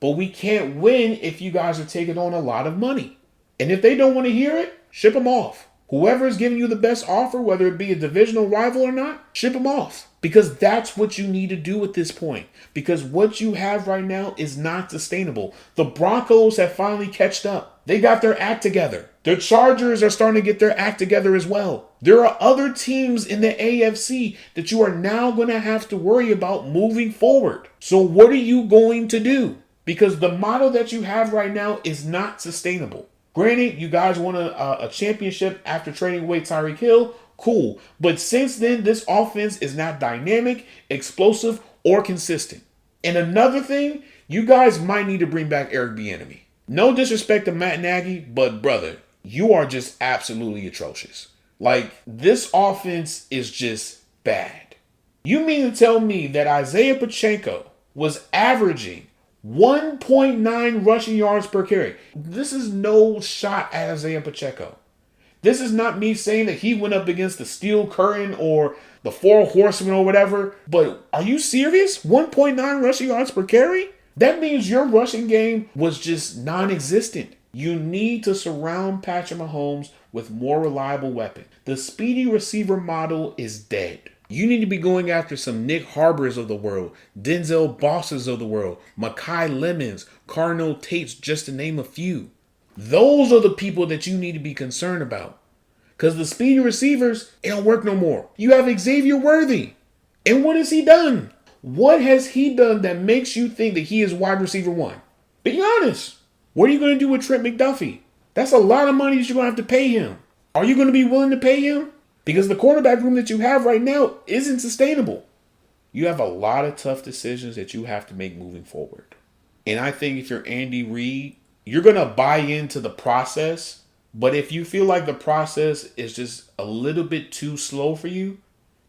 But we can't win if you guys are taking on a lot of money. And if they don't want to hear it, ship them off. Whoever is giving you the best offer, whether it be a divisional rival or not, ship them off. Because that's what you need to do at this point. Because what you have right now is not sustainable. The Broncos have finally catched up. They got their act together. The Chargers are starting to get their act together as well. There are other teams in the AFC that you are now going to have to worry about moving forward. So what are you going to do? Because the model that you have right now is not sustainable. Granted, you guys won a championship after trading away Tyreek Hill. Cool. But since then, this offense is not dynamic, explosive, or consistent. And another thing, you guys might need to bring back Eric Bieniemy. No disrespect to Matt Nagy, but brother, you are just absolutely atrocious. Like, this offense is just bad. You mean to tell me that Isaiah Pacheco was averaging 1.9 rushing yards per carry? This is no shot at Isaiah Pacheco. This is not me saying that he went up against the Steel Curtain or the Four Horsemen or whatever. But are you serious? 1.9 rushing yards per carry? That means your rushing game was just non-existent. You need to surround Patrick Mahomes with more reliable weapons. The speedy receiver model is dead. You need to be going after some Nick Harbors of the world, Denzel Bosses of the world, Mekhi Lemons, Cardinal Tates, just to name a few. Those are the people that you need to be concerned about. Because the speedy receivers, it don't work no more. You have Xavier Worthy. And what has he done? What has he done that makes you think that he is wide receiver one? Be honest. What are you going to do with Trent McDuffie? That's a lot of money that you're going to have to pay him. Are you going to be willing to pay him? Because the quarterback room that you have right now isn't sustainable. You have a lot of tough decisions that you have to make moving forward. And I think if you're Andy Reid, you're going to buy into the process. But if you feel like the process is just a little bit too slow for you,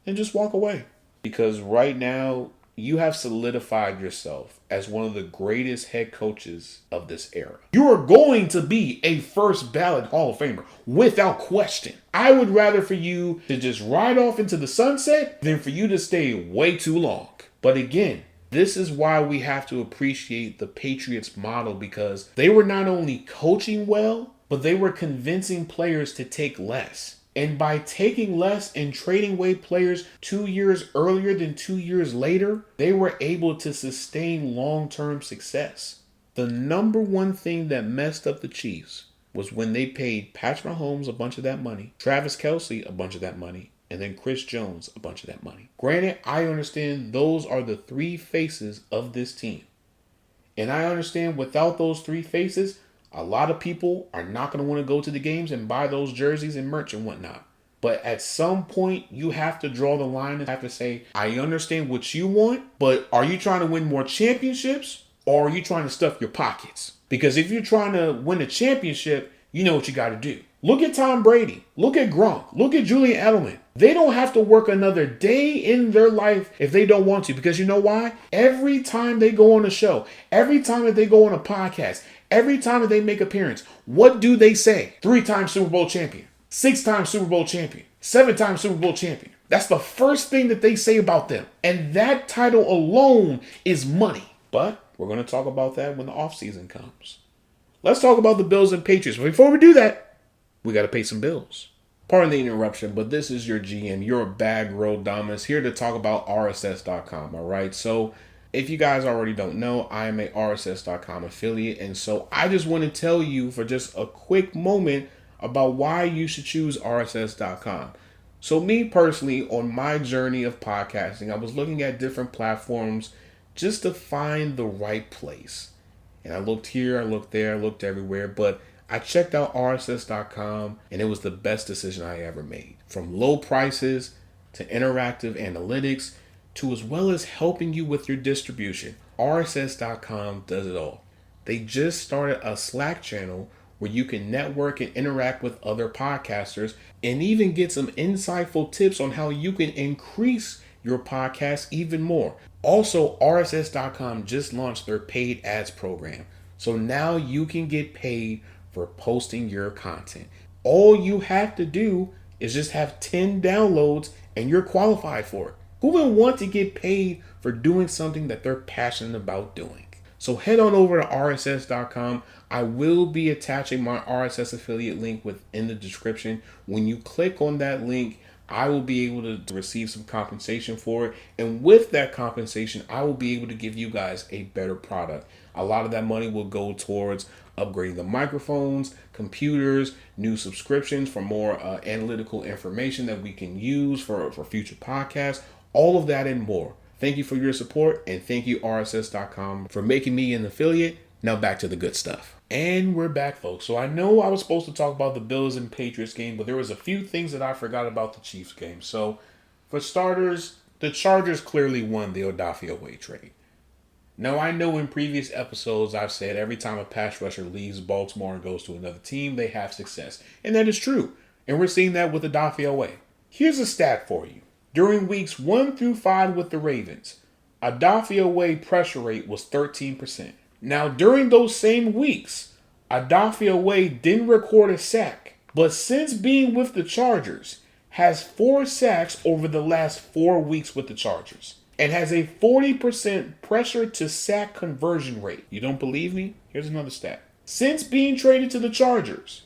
then just walk away. Because right now, you have solidified yourself as one of the greatest head coaches of this era. You are going to be a first ballot Hall of Famer without question. I would rather for you to just ride off into the sunset than for you to stay way too long. But again, this is why we have to appreciate the Patriots model, because they were not only coaching well, but they were convincing players to take less. And by taking less and trading away players 2 years earlier than 2 years later, they were able to sustain long-term success. The number one thing that messed up the Chiefs was when they paid Patrick Mahomes a bunch of that money, Travis Kelce a bunch of that money, and then Chris Jones a bunch of that money. Granted, I understand those are the three faces of this team. And I understand without those three faces, a lot of people are not going to want to go to the games and buy those jerseys and merch and whatnot. But at some point, you have to draw the line and have to say, I understand what you want, but are you trying to win more championships or are you trying to stuff your pockets? Because if you're trying to win a championship, you know what you got to do. Look at Tom Brady. Look at Gronk. Look at Julian Edelman. They don't have to work another day in their life if they don't want to. Because you know why? Every time they go on a show, every time that they go on a podcast, every time that they make appearance, what do they say? 3-time Super Bowl champion, 6-time Super Bowl champion, 7-time Super Bowl champion. That's the first thing that they say about them. And that title alone is money. But we're going to talk about that when the offseason comes. Let's talk about the Bills and Patriots. But before we do that, we got to pay some bills. Pardon the interruption, but this is your GM, your bag road Dominus, here to talk about RSS.com, all right? So if you guys already don't know, I am a RSS.com affiliate, and so I just want to tell you for just a quick moment about why you should choose RSS.com. So me personally, on my journey of podcasting, I was looking at different platforms just to find the right place. And I looked here, I looked there, I looked everywhere, but I checked out RSS.com and it was the best decision I ever made. From low prices to interactive analytics to as well as helping you with your distribution. RSS.com does it all. They just started a Slack channel where you can network and interact with other podcasters and even get some insightful tips on how you can increase your podcast even more. Also, RSS.com just launched their paid ads program. So now you can get paid for posting your content. All you have to do is just have 10 downloads and you're qualified for it. Who would want to get paid for doing something that they're passionate about doing? So head on over to RSS.com. I will be attaching my RSS affiliate link within the description. When you click on that link, I will be able to receive some compensation for it. And with that compensation, I will be able to give you guys a better product. A lot of that money will go towards upgrading the microphones, computers, new subscriptions for more analytical information that we can use for future podcasts, all of that and more. Thank you for your support, and thank you RSS.com for making me an affiliate. Now back to the good stuff. And we're back, folks. So I know I was supposed to talk about the Bills and Patriots game, but there was a few things that I forgot about the Chiefs game. So for starters, the Chargers clearly won the Odafe Oweh trade. Now I know in previous episodes I've said every time a pass rusher leaves Baltimore and goes to another team, they have success. And that is true. And we're seeing that with Odafe Oweh. Here's a stat for you. During weeks 1 through 5 with the Ravens, Odafe Oweh pressure rate was 13%. Now, during those same weeks, Odafe Oweh didn't record a sack, but since being with the Chargers, has 4 sacks over the last 4 weeks with the Chargers, and has a 40% pressure to sack conversion rate. You don't believe me? Here's another stat. Since being traded to the Chargers,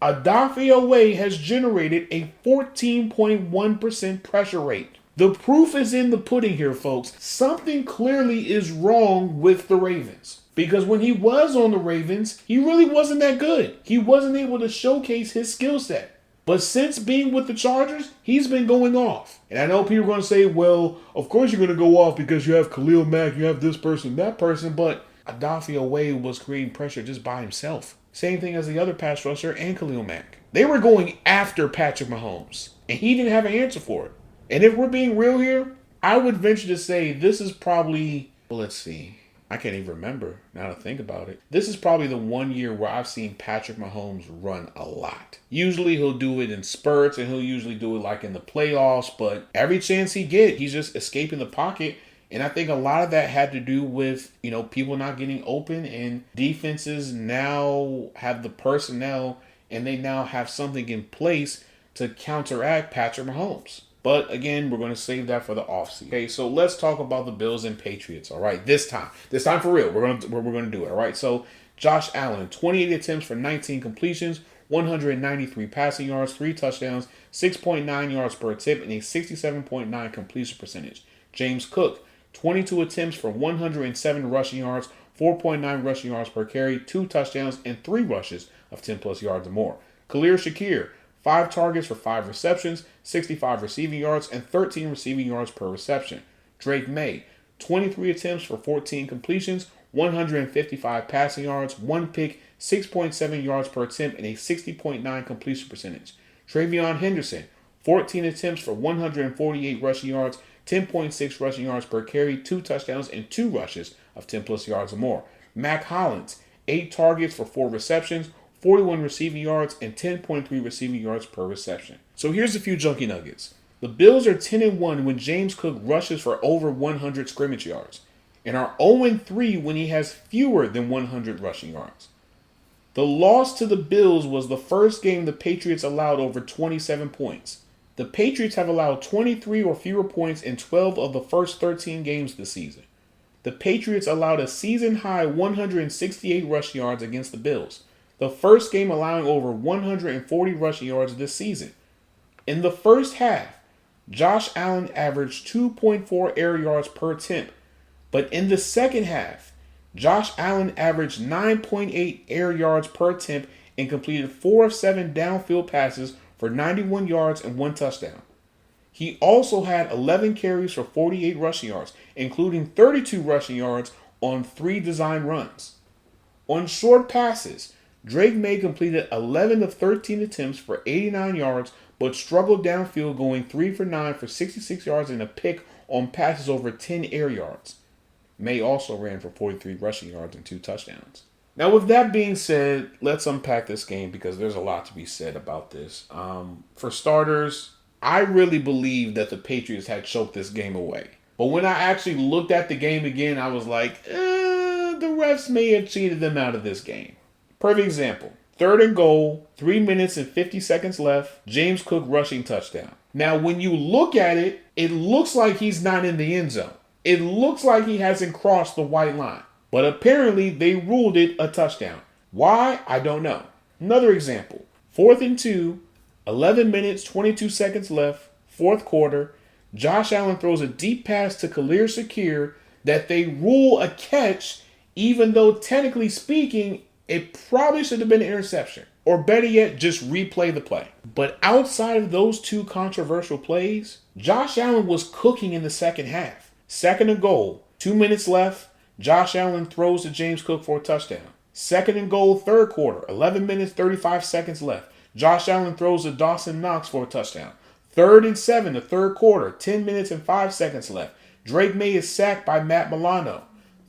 Odafe Oweh has generated a 14.1% pressure rate. The proof is in the pudding here, folks. Something clearly is wrong with the Ravens. Because when he was on the Ravens, he really wasn't that good. He wasn't able to showcase his skill set. But since being with the Chargers, he's been going off. And I know people are going to say, well, of course you're going to go off because you have Khalil Mack, you have this person, that person. But Odafe Oweh was creating pressure just by himself. Same thing as the other pass rusher and Khalil Mack. They were going after Patrick Mahomes. And he didn't have an answer for it. And if we're being real here, I would venture to say this is probably, well, let's see. I can't even remember now to think about it. This is probably the 1 year where I've seen Patrick Mahomes run a lot. Usually he'll do it in spurts and he'll usually do it like in the playoffs, but every chance he gets, he's just escaping the pocket. And I think a lot of that had to do with, people not getting open, and defenses now have the personnel and they now have something in place to counteract Patrick Mahomes. But again, we're going to save that for the offseason. Okay, so let's talk about the Bills and Patriots. All right, this time for real, we're going to do it. All right, so Josh Allen, 28 attempts for 19 completions, 193 passing yards, 3 touchdowns, 6.9 yards per attempt, and a 67.9 completion percentage. James Cook, 22 attempts for 107 rushing yards, 4.9 rushing yards per carry, 2 touchdowns, and 3 rushes of 10-plus yards or more. Khalil Shakir, 5 targets for 5 receptions, 65 receiving yards, and 13 receiving yards per reception. Drake May, 23 attempts for 14 completions, 155 passing yards, 1 pick, 6.7 yards per attempt, and a 60.9 completion percentage. Travion Henderson, 14 attempts for 148 rushing yards, 10.6 rushing yards per carry, 2 touchdowns, and 2 rushes of 10-plus yards or more. Mac Hollins, 8 targets for 4 receptions, 41 receiving yards, and 10.3 receiving yards per reception. So here's a few junkie nuggets. The Bills are 10-1 when James Cook rushes for over 100 scrimmage yards, and are 0-3 when he has fewer than 100 rushing yards. The loss to the Bills was the first game the Patriots allowed over 27 points. The Patriots have allowed 23 or fewer points in 12 of the first 13 games this season. The Patriots allowed a season-high 168 rushing yards against the Bills, the first game allowing over 140 rushing yards this season. In the first half, Josh Allen averaged 2.4 air yards per attempt, but in the second half, Josh Allen averaged 9.8 air yards per attempt and completed 4 of 7 downfield passes for 91 yards and 1 touchdown. He also had 11 carries for 48 rushing yards, including 32 rushing yards on 3 design runs. On short passes, Drake May completed 11 of 13 attempts for 89 yards, but struggled downfield, going 3 for 9 for 66 yards and a pick on passes over 10 air yards. May also ran for 43 rushing yards and 2 touchdowns. Now, with that being said, let's unpack this game because there's a lot to be said about this. For starters, I really believe that the Patriots had choked this game away. But when I actually looked at the game again, I was like, the refs may have cheated them out of this game. Perfect example. 3rd and goal, 3 minutes and 50 seconds left, James Cook rushing touchdown. Now, when you look at it, it looks like he's not in the end zone. It looks like he hasn't crossed the white line. But apparently, they ruled it a touchdown. Why? I don't know. Another example. 4th and 2, 11 minutes, 22 seconds left, 4th quarter. Josh Allen throws a deep pass to Khalil Shakir that they rule a catch, even though technically speaking, it probably should have been an interception. Or better yet, just replay the play. But outside of those 2 controversial plays, Josh Allen was cooking in the second half. 2nd and goal, 2 minutes left. Josh Allen throws to James Cook for a touchdown. 2nd and goal, 3rd quarter, 11 minutes, 35 seconds left. Josh Allen throws to Dawson Knox for a touchdown. 3rd and 7, the 3rd quarter, 10 minutes and 5 seconds left. Drake May is sacked by Matt Milano.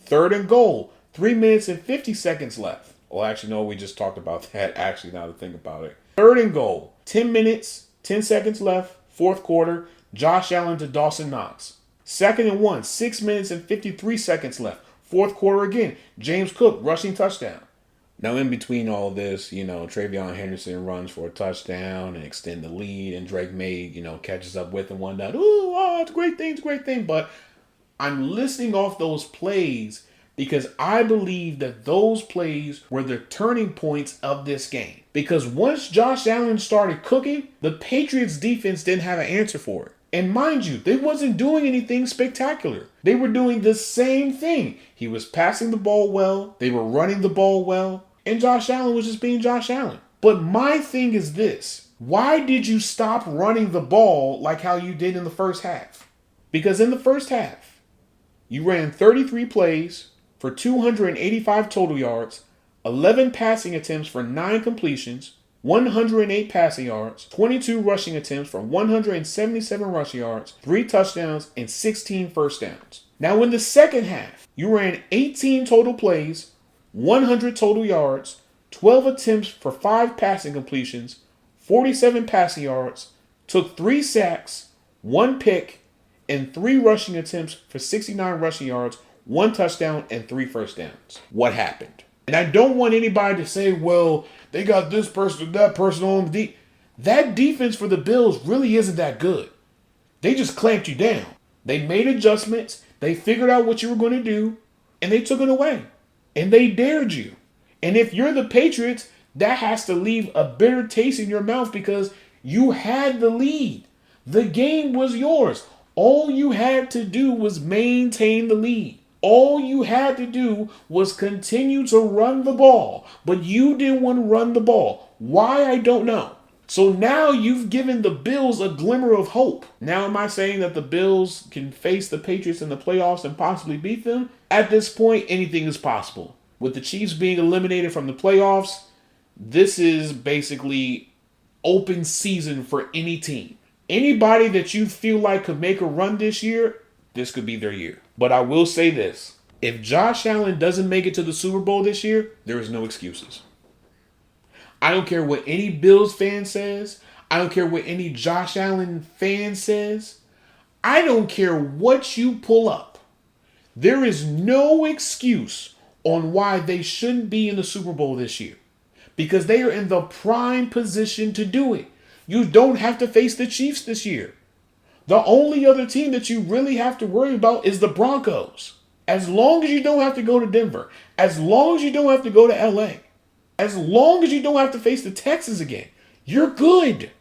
3rd and goal, 3 minutes and 50 seconds left. Well, actually, no, we just talked about that, actually, now to think about it. 3rd and goal, 10 minutes, 10 seconds left, 4th quarter, Josh Allen to Dawson Knox. 2nd and 1, 6 minutes and 53 seconds left. 4th quarter again, James Cook rushing touchdown. Now, in between all this, Travion Henderson runs for a touchdown and extend the lead, and Drake May, catches up with him one down. Ooh, it's a great thing, it's a great thing. But I'm listing off those plays because I believe that those plays were the turning points of this game. Because once Josh Allen started cooking, the Patriots defense didn't have an answer for it. And mind you, they wasn't doing anything spectacular. They were doing the same thing. He was passing the ball well. They were running the ball well. And Josh Allen was just being Josh Allen. But my thing is this. Why did you stop running the ball like how you did in the first half? Because in the first half, you ran 33 plays for 285 total yards, 11 passing attempts for 9 completions, 108 passing yards, 22 rushing attempts for 177 rushing yards, 3 touchdowns, and 16 first downs. Now in the second half, you ran 18 total plays, 100 total yards, 12 attempts for 5 passing completions, 47 passing yards, took 3 sacks, 1 pick, and 3 rushing attempts for 69 rushing yards, 1 touchdown, and 3 first downs. What happened? And I don't want anybody to say, well, they got this person or that person on the that defense for the Bills really isn't that good. They just clamped you down. They made adjustments. They figured out what you were going to do, and they took it away. And they dared you. And if you're the Patriots, that has to leave a bitter taste in your mouth because you had the lead. The game was yours. All you had to do was maintain the lead. All you had to do was continue to run the ball, but you didn't want to run the ball. Why? I don't know. So now you've given the Bills a glimmer of hope. Now am I saying that the Bills can face the Patriots in the playoffs and possibly beat them? At this point, anything is possible. With the Chiefs being eliminated from the playoffs, this is basically open season for any team. Anybody that you feel like could make a run this year, this could be their year. But I will say this. If Josh Allen doesn't make it to the Super Bowl this year, there is no excuses. I don't care what any Bills fan says. I don't care what any Josh Allen fan says. I don't care what you pull up. There is no excuse on why they shouldn't be in the Super Bowl this year. Because they are in the prime position to do it. You don't have to face the Chiefs this year. The only other team that you really have to worry about is the Broncos. As long as you don't have to go to Denver. As long as you don't have to go to LA. As long as you don't have to face the Texans again. You're good.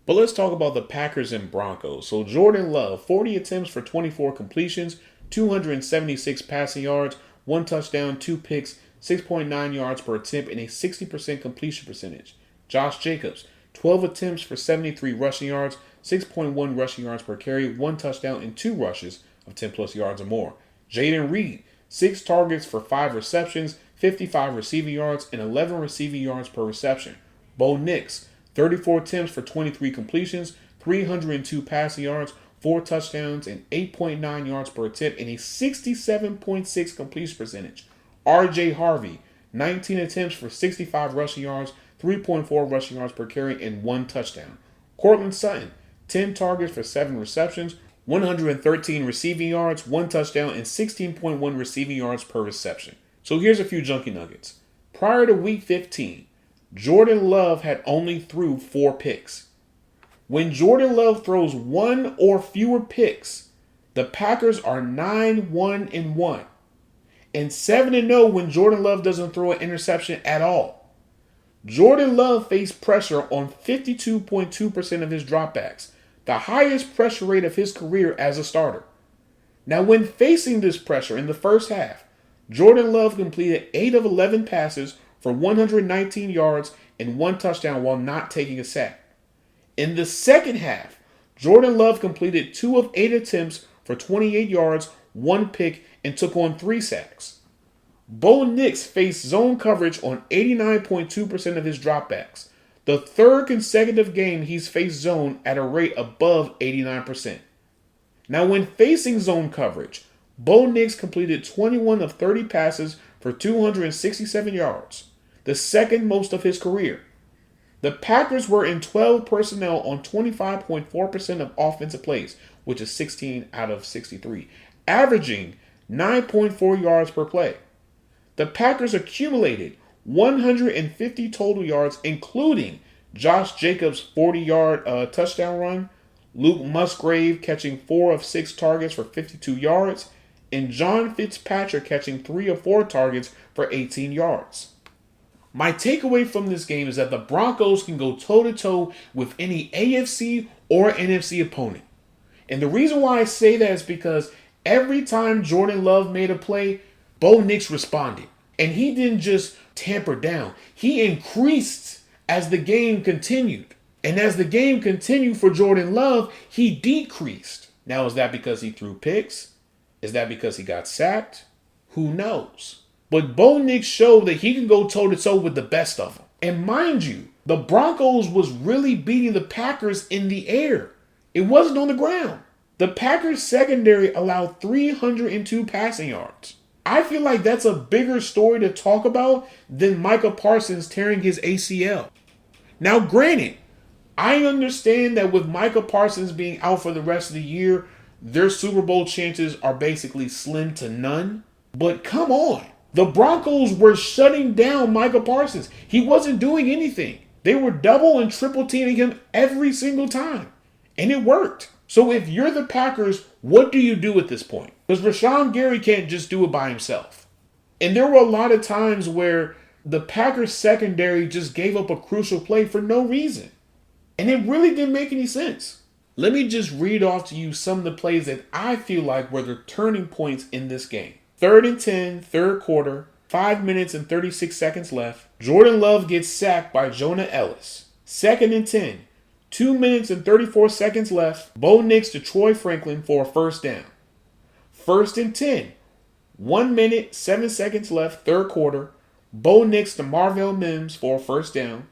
But let's talk about the Packers and Broncos. So Jordan Love, 40 attempts for 24 completions, 276 passing yards, 1 touchdown, 2 picks, 6.9 yards per attempt, and a 60% completion percentage. Josh Jacobs, 12 attempts for 73 rushing yards, 6.1 rushing yards per carry, 1 touchdown, and 2 rushes of 10 plus yards or more. Jaden Reed, 6 targets for 5 receptions, 55 receiving yards, and 11 receiving yards per reception. Bo Nix, 34 attempts for 23 completions, 302 passing yards, 4 touchdowns, and 8.9 yards per attempt, and a 67.6 completion percentage. R.J. Harvey, 19 attempts for 65 rushing yards, 3.4 rushing yards per carry, and 1 touchdown. Courtland Sutton, 10 targets for 7 receptions, 113 receiving yards, 1 touchdown, and 16.1 receiving yards per reception. So here's a few junkie nuggets. Prior to Week 15, Jordan Love had only threw 4 picks. When Jordan Love throws 1 or fewer picks, the Packers are 9-1-1 and 7-0 when Jordan Love doesn't throw an interception at all. Jordan Love faced pressure on 52.2% of his dropbacks, the highest pressure rate of his career as a starter. Now, when facing this pressure in the first half, Jordan Love completed 8 of 11 passes for 119 yards and 1 touchdown while not taking a sack. In the second half, Jordan Love completed 2 of 8 attempts for 28 yards, 1 pick, and took on 3 sacks. Bo Nix faced zone coverage on 89.2% of his dropbacks, the 3rd consecutive game he's faced zone at a rate above 89%. Now, when facing zone coverage, Bo Nix completed 21 of 30 passes for 267 yards, the 2nd most of his career. The Packers were in 12 personnel on 25.4% of offensive plays, which is 16 out of 63, averaging 9.4 yards per play. The Packers accumulated 150 total yards, including Josh Jacobs' 40-yard touchdown run, Luke Musgrave catching 4 of 6 targets for 52 yards, and John Fitzpatrick catching 3 of 4 targets for 18 yards. My takeaway from this game is that the Broncos can go toe-to-toe with any AFC or NFC opponent. And the reason why I say that is because every time Jordan Love made a play, Bo Nix responded. And he didn't just tamper down. He increased as the game continued. And as the game continued for Jordan Love, he decreased. Now, is that because he threw picks? Is that because he got sacked? Who knows? But Bo Nix showed that he can go toe-to-toe with the best of them. And mind you, the Broncos was really beating the Packers in the air. It wasn't on the ground. The Packers secondary allowed 302 passing yards. I feel like that's a bigger story to talk about than Micah Parsons tearing his ACL. Now, granted, I understand that with Micah Parsons being out for the rest of the year, their Super Bowl chances are basically slim to none. But come on. The Broncos were shutting down Micah Parsons. He wasn't doing anything. They were double and triple teaming him every single time. And it worked. So if you're the Packers, what do you do at this point? Because Rashawn Gary can't just do it by himself. And there were a lot of times where the Packers secondary just gave up a crucial play for no reason. And it really didn't make any sense. Let me just read off to you some of the plays that I feel like were the turning points in this game. 3rd and 10, 3rd quarter, 5 minutes and 36 seconds left. Jordan Love gets sacked by Jonah Ellis. 2nd and 10, 2 minutes and 34 seconds left. Bo Nix to Troy Franklin for a first down. 1st and 10, 1 minute, 7 seconds left, 3rd quarter. Bo Nix to Marvell Mims for a first down.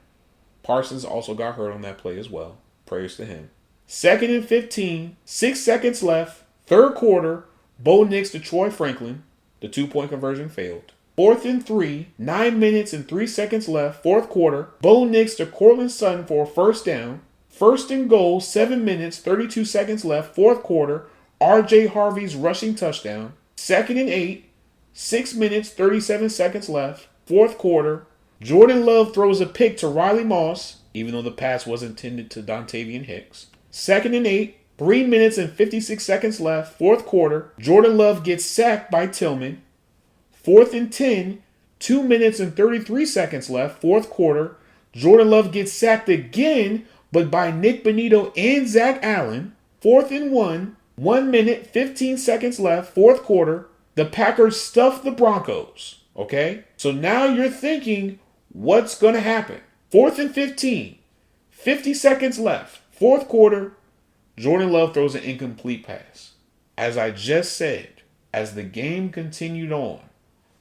Parsons also got hurt on that play as well. Prayers to him. 2nd and 15, 6 seconds left, 3rd quarter. Bo Nix to Troy Franklin. The 2-point conversion failed. 4th and 3, 9 minutes and 3 seconds left, 4th quarter. Bo Nix to Courtland Sutton for a first down. 1st and goal, 7 minutes, 32 seconds left, 4th quarter. R.J. Harvey's rushing touchdown. 2nd and 8, 6 minutes, 37 seconds left, 4th quarter. Jordan Love throws a pick to Riley Moss, even though the pass was intended to Dontavian Hicks. 2nd and 8, 3 minutes and 56 seconds left, 4th quarter. Jordan Love gets sacked by Tillman. 4th and 10, 2 minutes and 33 seconds left, 4th quarter. Jordan Love gets sacked again, but by Nick Bonito and Zach Allen. 4th and 1 minute, 15 seconds left, 4th quarter. The Packers stuffed the Broncos. Okay? So now you're thinking, what's going to happen? 4th and 15, 50 seconds left, 4th quarter. Jordan Love throws an incomplete pass. As I just said, as the game continued on,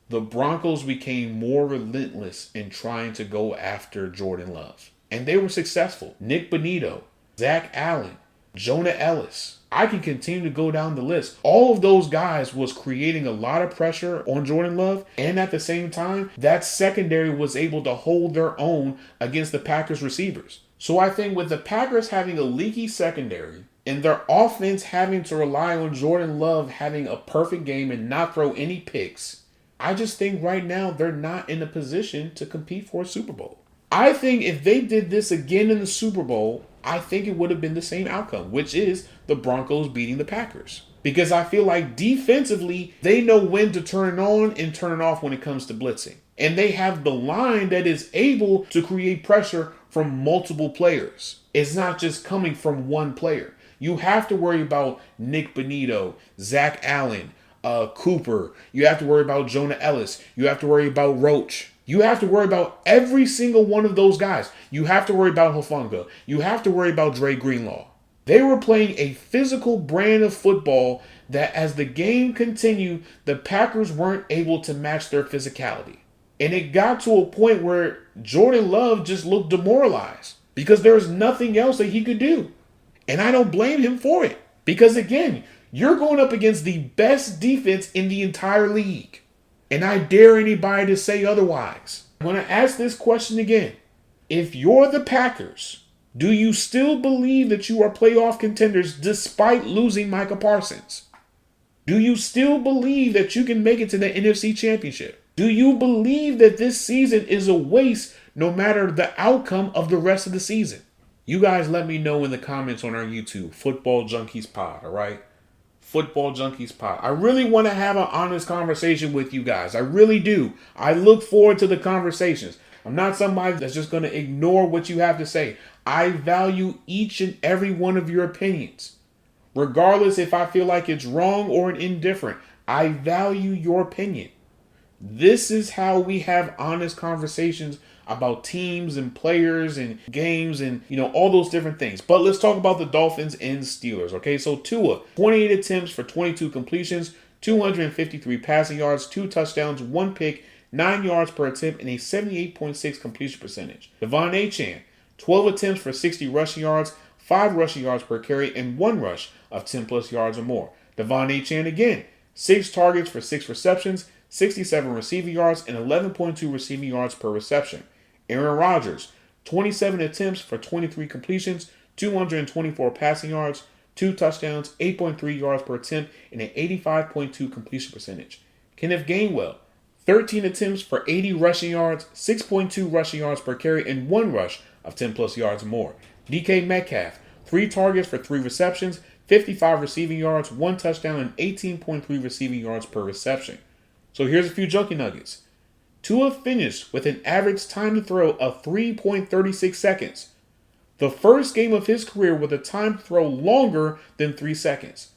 the Broncos became more relentless in trying to go after Jordan Love. And they were successful. Nick Bonito, Zach Allen, Jonah Ellis. I can continue to go down the list. All of those guys was creating a lot of pressure on Jordan Love. And at the same time, that secondary was able to hold their own against the Packers receivers. So I think with the Packers having a leaky secondary and their offense having to rely on Jordan Love having a perfect game and not throw any picks, I just think right now they're not in a position to compete for a Super Bowl. I think if they did this again in the Super Bowl, I think it would have been the same outcome, which is the Broncos beating the Packers. Because I feel like defensively, they know when to turn it on and turn it off when it comes to blitzing. And they have the line that is able to create pressure from multiple players. It's not just coming from one player. You have to worry about Nick Bonito, Zach Allen, Cooper. You have to worry about Jonah Ellis. You have to worry about Roach. You have to worry about every single one of those guys. You have to worry about Hufanga. You have to worry about Dre Greenlaw. They were playing a physical brand of football that as the game continued, the Packers weren't able to match their physicality. And it got to a point where Jordan Love just looked demoralized because there was nothing else that he could do. And I don't blame him for it. Because again, you're going up against the best defense in the entire league. And I dare anybody to say otherwise. I'm going to ask this question again. If you're the Packers, do you still believe that you are playoff contenders despite losing Micah Parsons? Do you still believe that you can make it to the NFC Championship? Do you believe that this season is a waste no matter the outcome of the rest of the season? You guys let me know in the comments on our YouTube, Football Junkies Pod, all right? Football Junkies Pod. I really want to have an honest conversation with you guys. I really do. I look forward to the conversations. I'm not somebody that's just going to ignore what you have to say. I value each and every one of your opinions. Regardless if I feel like it's wrong or indifferent, I value your opinion. This is how we have honest conversations about teams and players and games and, all those different things. But let's talk about the Dolphins and Steelers, okay? So Tua, 28 attempts for 22 completions, 253 passing yards, 2 touchdowns, 1 pick, 9 yards per attempt, and a 78.6 completion percentage. Devon Achane, 12 attempts for 60 rushing yards, 5 rushing yards per carry, and 1 rush of 10-plus yards or more. Devon Achane again, 6 targets for 6 receptions, 67 receiving yards, and 11.2 receiving yards per reception. Aaron Rodgers, 27 attempts for 23 completions, 224 passing yards, 2 touchdowns, 8.3 yards per attempt, and an 85.2 completion percentage. Kenneth Gainwell, 13 attempts for 80 rushing yards, 6.2 rushing yards per carry, and 1 rush of 10-plus yards or more. DK Metcalf, 3 targets for 3 receptions, 55 receiving yards, 1 touchdown, and 18.3 receiving yards per reception. So here's a few junkie nuggets. Tua finished with an average time to throw of 3.36 seconds. The first game of his career with a time to throw longer than 3 seconds.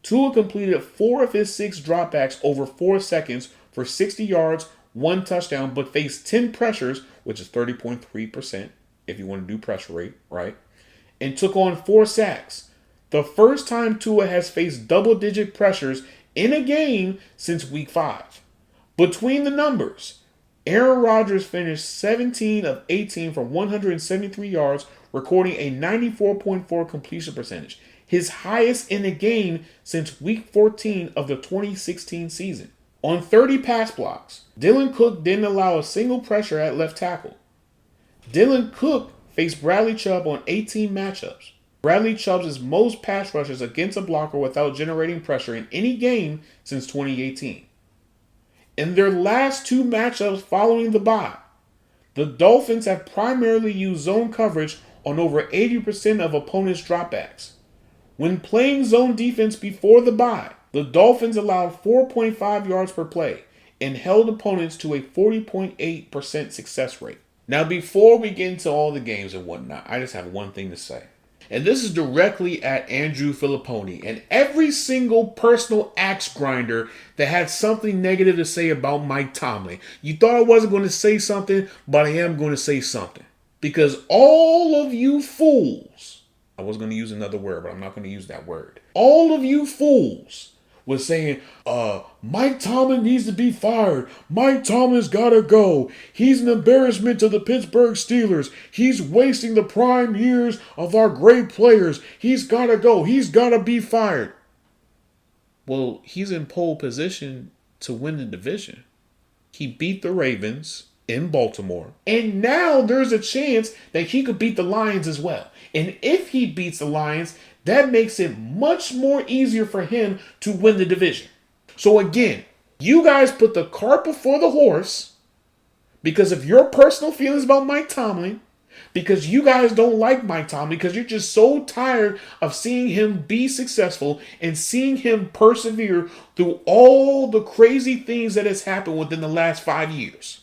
Tua completed 4 of his 6 dropbacks over 4 seconds for 60 yards, 1 touchdown, but faced 10 pressures, which is 30.3% if you want to do pressure rate, right? And took on 4 sacks. The first time Tua has faced double-digit pressures in a game since week 5. Between the numbers, Aaron Rodgers finished 17 of 18 for 173 yards, recording a 94.4 completion percentage, his highest in a game since week 14 of the 2016 season. On 30 pass blocks, Dylan Cook didn't allow a single pressure at left tackle. Dylan Cook faced Bradley Chubb on 18 matchups. Bradley Chubb's most pass rushes against a blocker without generating pressure in any game since 2018. In their last 2 matchups following the bye, the Dolphins have primarily used zone coverage on over 80% of opponents' dropbacks. When playing zone defense before the bye, the Dolphins allowed 4.5 yards per play and held opponents to a 40.8% success rate. Now, before we get into all the games and whatnot, I just have one thing to say. And this is directly at Andrew Filipponi and every single personal axe grinder that had something negative to say about Mike Tomlin. You thought I wasn't going to say something, but I am going to say something. Because all of you fools, I was going to use another word, but I'm not going to use that word. All of you fools was saying, Mike Tomlin needs to be fired. Mike Tomlin's gotta go. He's an embarrassment to the Pittsburgh Steelers. He's wasting the prime years of our great players. He's gotta go. He's gotta be fired. Well, he's in pole position to win the division. He beat the Ravens in Baltimore. And now there's a chance that he could beat the Lions as well. And if he beats the Lions, that makes it much more easier for him to win the division. So again, you guys put the cart before the horse because of your personal feelings about Mike Tomlin, because you guys don't like Mike Tomlin, because you're just so tired of seeing him be successful and seeing him persevere through all the crazy things that has happened within the last 5 years.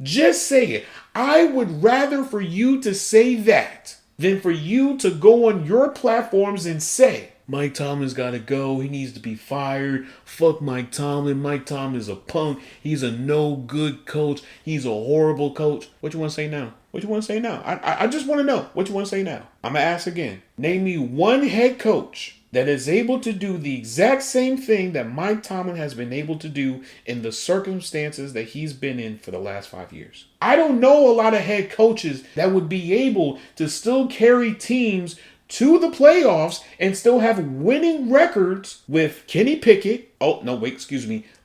Just say it. I would rather for you to say that than for you to go on your platforms and say, Mike Tomlin's got to go. He needs to be fired. Fuck Mike Tomlin. Mike Tomlin's a punk. He's a no good coach. He's a horrible coach. What you want to say now? What you want to say now? I just want to know. What you want to say now? I'm going to ask again. Name me one head coach that is able to do the exact same thing that Mike Tomlin has been able to do in the circumstances that he's been in for the last 5 years. I don't know a lot of head coaches that would be able to still carry teams to the playoffs and still have winning records with Kenny Pickett.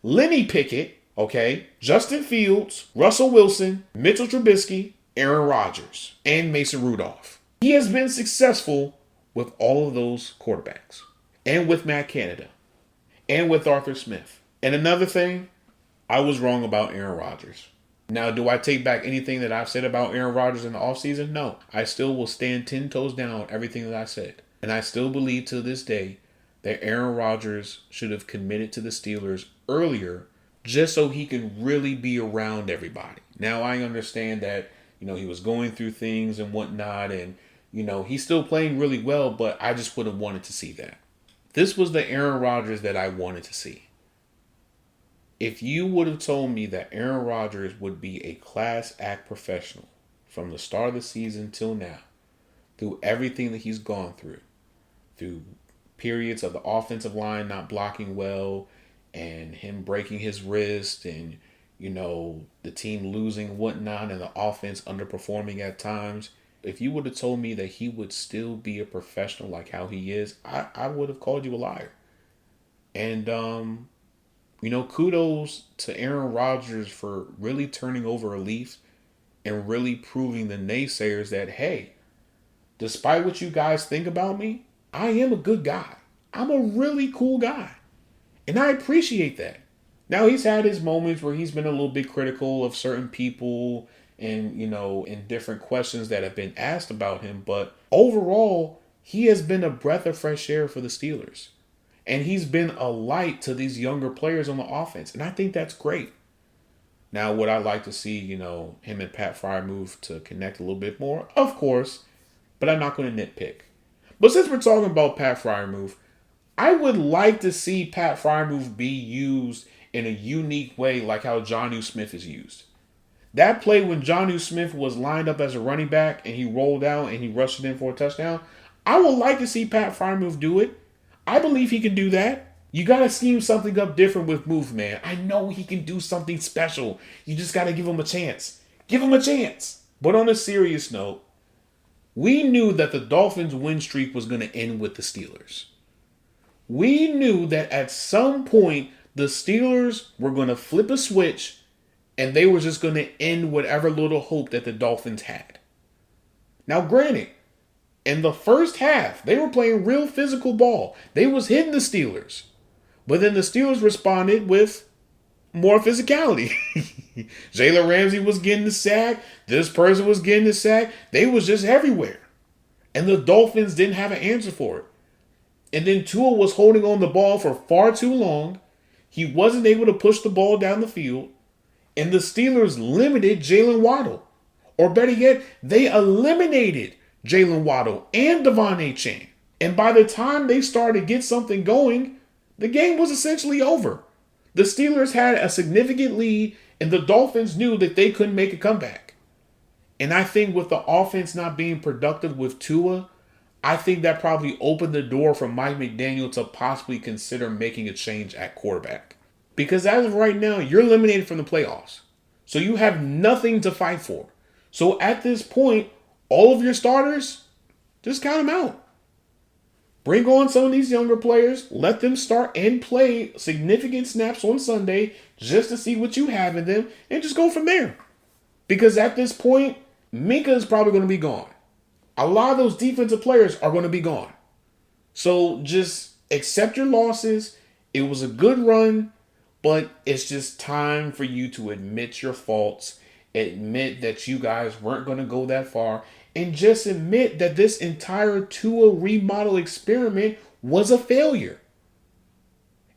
Lenny Pickett, okay? Justin Fields, Russell Wilson, Mitchell Trubisky, Aaron Rodgers, and Mason Rudolph. He has been successful with all of those quarterbacks, and with Matt Canada, and with Arthur Smith. And another thing, I was wrong about Aaron Rodgers. Now, do I take back anything that I've said about Aaron Rodgers in the offseason? No. I still will stand 10 toes down on everything that I said. And I still believe to this day that Aaron Rodgers should have committed to the Steelers earlier just so he can really be around everybody. Now, I understand that, he was going through things and whatnot, and, he's still playing really well, but I just would have wanted to see that. This was the Aaron Rodgers that I wanted to see. If you would have told me that Aaron Rodgers would be a class act professional from the start of the season till now, through everything that he's gone through periods of the offensive line not blocking well, and him breaking his wrist, and, the team losing and whatnot, and the offense underperforming at times, if you would have told me that he would still be a professional like how he is, I would have called you a liar. And, kudos to Aaron Rodgers for really turning over a leaf and really proving the naysayers that, hey, despite what you guys think about me, I am a good guy. I'm a really cool guy. And I appreciate that. Now, he's had his moments where he's been a little bit critical of certain people and, in different questions that have been asked about him. But overall, he has been a breath of fresh air for the Steelers. And he's been a light to these younger players on the offense. And I think that's great. Now, would I like to see, him and Pat Freiermuth to connect a little bit more? Of course. But I'm not going to nitpick. But since we're talking about Pat Freiermuth, I would like to see Pat Freiermuth be used in a unique way like how Jonnu Smith is used. That play when Jonnu Smith was lined up as a running back and he rolled out and he rushed it in for a touchdown, I would like to see Pat Freiermuth do it. I believe he can do that. You got to scheme something up different with Muth, man. I know he can do something special. You just got to give him a chance. Give him a chance. But on a serious note, we knew that the Dolphins' win streak was going to end with the Steelers. We knew that at some point, the Steelers were going to flip a switch and they were just going to end whatever little hope that the Dolphins had. Now, granted, in the first half, they were playing real physical ball. They was hitting the Steelers. But then the Steelers responded with more physicality. Jalen Ramsey was getting the sack. This person was getting the sack. They was just everywhere. And the Dolphins didn't have an answer for it. And then Tua was holding on the ball for far too long. He wasn't able to push the ball down the field. And the Steelers limited Jalen Waddle. Or better yet, they eliminated Jalen Waddle and Devon Achane. And by the time they started to get something going, the game was essentially over. The Steelers had a significant lead, and the Dolphins knew that they couldn't make a comeback. And I think with the offense not being productive with Tua, I think that probably opened the door for Mike McDaniel to possibly consider making a change at quarterback. Because as of right now, you're eliminated from the playoffs. So you have nothing to fight for. So at this point, all of your starters, just count them out. Bring on some of these younger players. Let them start and play significant snaps on Sunday just to see what you have in them and just go from there. Because at this point, Minka is probably going to be gone. A lot of those defensive players are going to be gone. So just accept your losses. It was a good run, but it's just time for you to admit your faults, admit that you guys weren't going to go that far, and just admit that this entire Tua remodel experiment was a failure.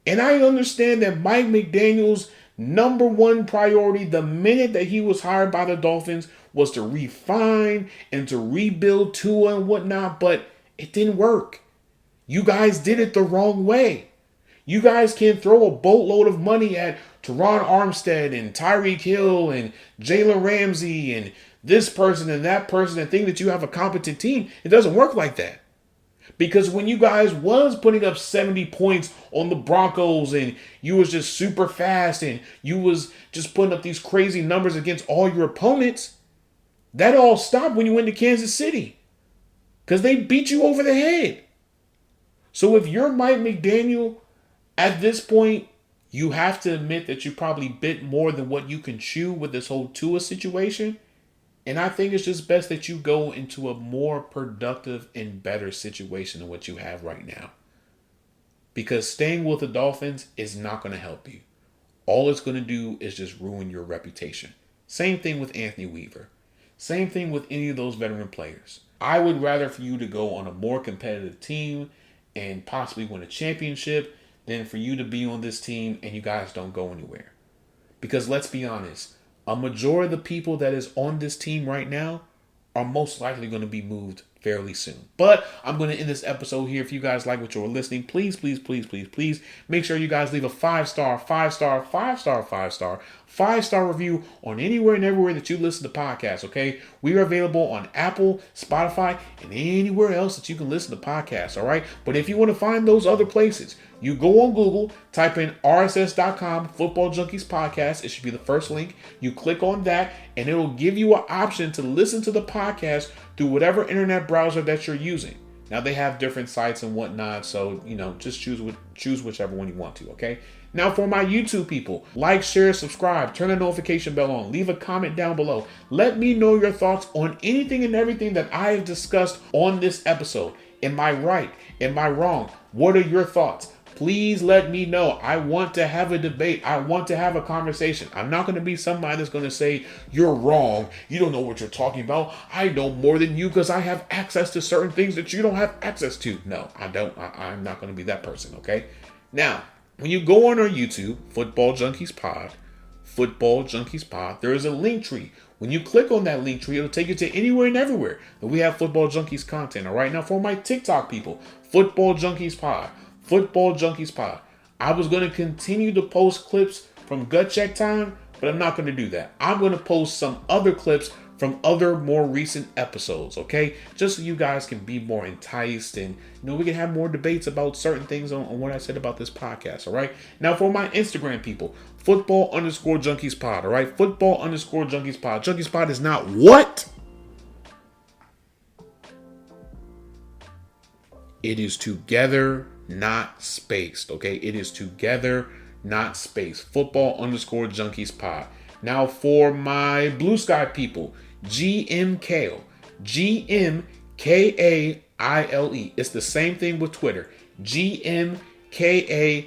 And I understand that Mike McDaniel's number one priority the minute that he was hired by the Dolphins was to refine and to rebuild Tua and whatnot, but it didn't work. You guys did it the wrong way. You guys can throw a boatload of money at Teron Armstead and Tyreek Hill and Jalen Ramsey and this person and that person and think that you have a competent team. It doesn't work like that. Because when you guys was putting up 70 points on the Broncos and you was just super fast and you was just putting up these crazy numbers against all your opponents, that all stopped when you went to Kansas City. Because they beat you over the head. So if you're Mike McDaniel, at this point, you have to admit that you probably bit more than what you can chew with this whole Tua situation. And I think it's just best that you go into a more productive and better situation than what you have right now. Because staying with the Dolphins is not going to help you. All it's going to do is just ruin your reputation. Same thing with Anthony Weaver. Same thing with any of those veteran players. I would rather for you to go on a more competitive team and possibly win a championship than for you to be on this team and you guys don't go anywhere. Because let's be honest, a majority of the people that is on this team right now are most likely going to be moved fairly soon. But I'm going to end this episode here. If you guys like what you're listening, please make sure you guys leave a 5-star review on anywhere and everywhere that you listen to podcasts, okay? We are available on Apple, Spotify, and anywhere else that you can listen to podcasts, all right? But if you want to find those other places, you go on Google, type in rss.com, Football Junkies Podcast. It should be the first link. You click on that, and it'll give you an option to listen to the podcast through whatever internet browser that you're using. Now, they have different sites and whatnot, so, just choose whichever one you want to, okay? Now, for my YouTube people, like, share, subscribe, turn the notification bell on, leave a comment down below. Let me know your thoughts on anything and everything that I have discussed on this episode. Am I right? Am I wrong? What are your thoughts? Please let me know. I want to have a debate. I want to have a conversation. I'm not going to be somebody that's going to say, you're wrong. You don't know what you're talking about. I know more than you because I have access to certain things that you don't have access to. No, I don't. I'm not going to be that person, okay? Now, when you go on our YouTube, Football Junkies Pod, there is a link tree. When you click on that link tree, it'll take you to anywhere and everywhere that we have Football Junkies content. All right, now for my TikTok people, Football Junkies Pod. I was going to continue to post clips from Gut Check Time, but I'm not going to do that. I'm going to post some other clips from other more recent episodes, okay? Just so you guys can be more enticed and, we can have more debates about certain things on what I said about this podcast, all right? Now, for my Instagram people, Football_Junkies Pod, all right? Football_Junkies Pod. Junkies Pod is not what? It is together, not spaced, okay? It is together, not spaced. Football_Junkies Pod. Now, for my Blue Sky people, GMKale. GMKAILE. It's the same thing with Twitter. GMKAILE.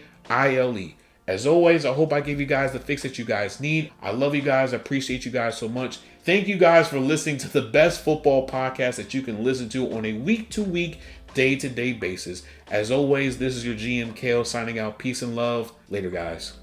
As always, I hope I give you guys the fix that you guys need. I love you guys. I appreciate you guys so much. Thank you guys for listening to the best football podcast that you can listen to on a week-to-week, day-to-day basis. As always, this is your GM Kale signing out. Peace and love. Later, guys.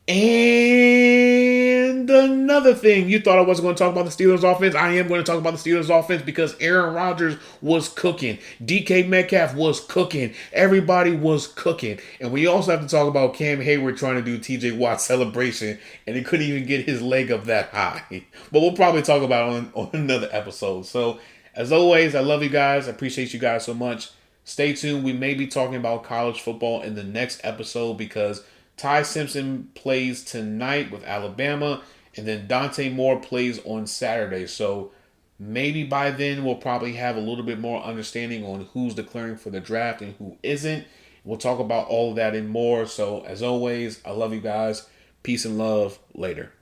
And another another thing, you thought I wasn't going to talk about the Steelers offense. I am going to talk about the Steelers offense because Aaron Rodgers was cooking. DK Metcalf was cooking. Everybody was cooking. And we also have to talk about Cam Hayward trying to do TJ Watt celebration, and he couldn't even get his leg up that high. But we'll probably talk about it on another episode. So, as always, I love you guys. I appreciate you guys so much. Stay tuned. We may be talking about college football in the next episode because Ty Simpson plays tonight with Alabama, and then Dante Moore plays on Saturday. So maybe by then we'll probably have a little bit more understanding on who's declaring for the draft and who isn't. We'll talk about all of that and more. So as always, I love you guys. Peace and love. Later.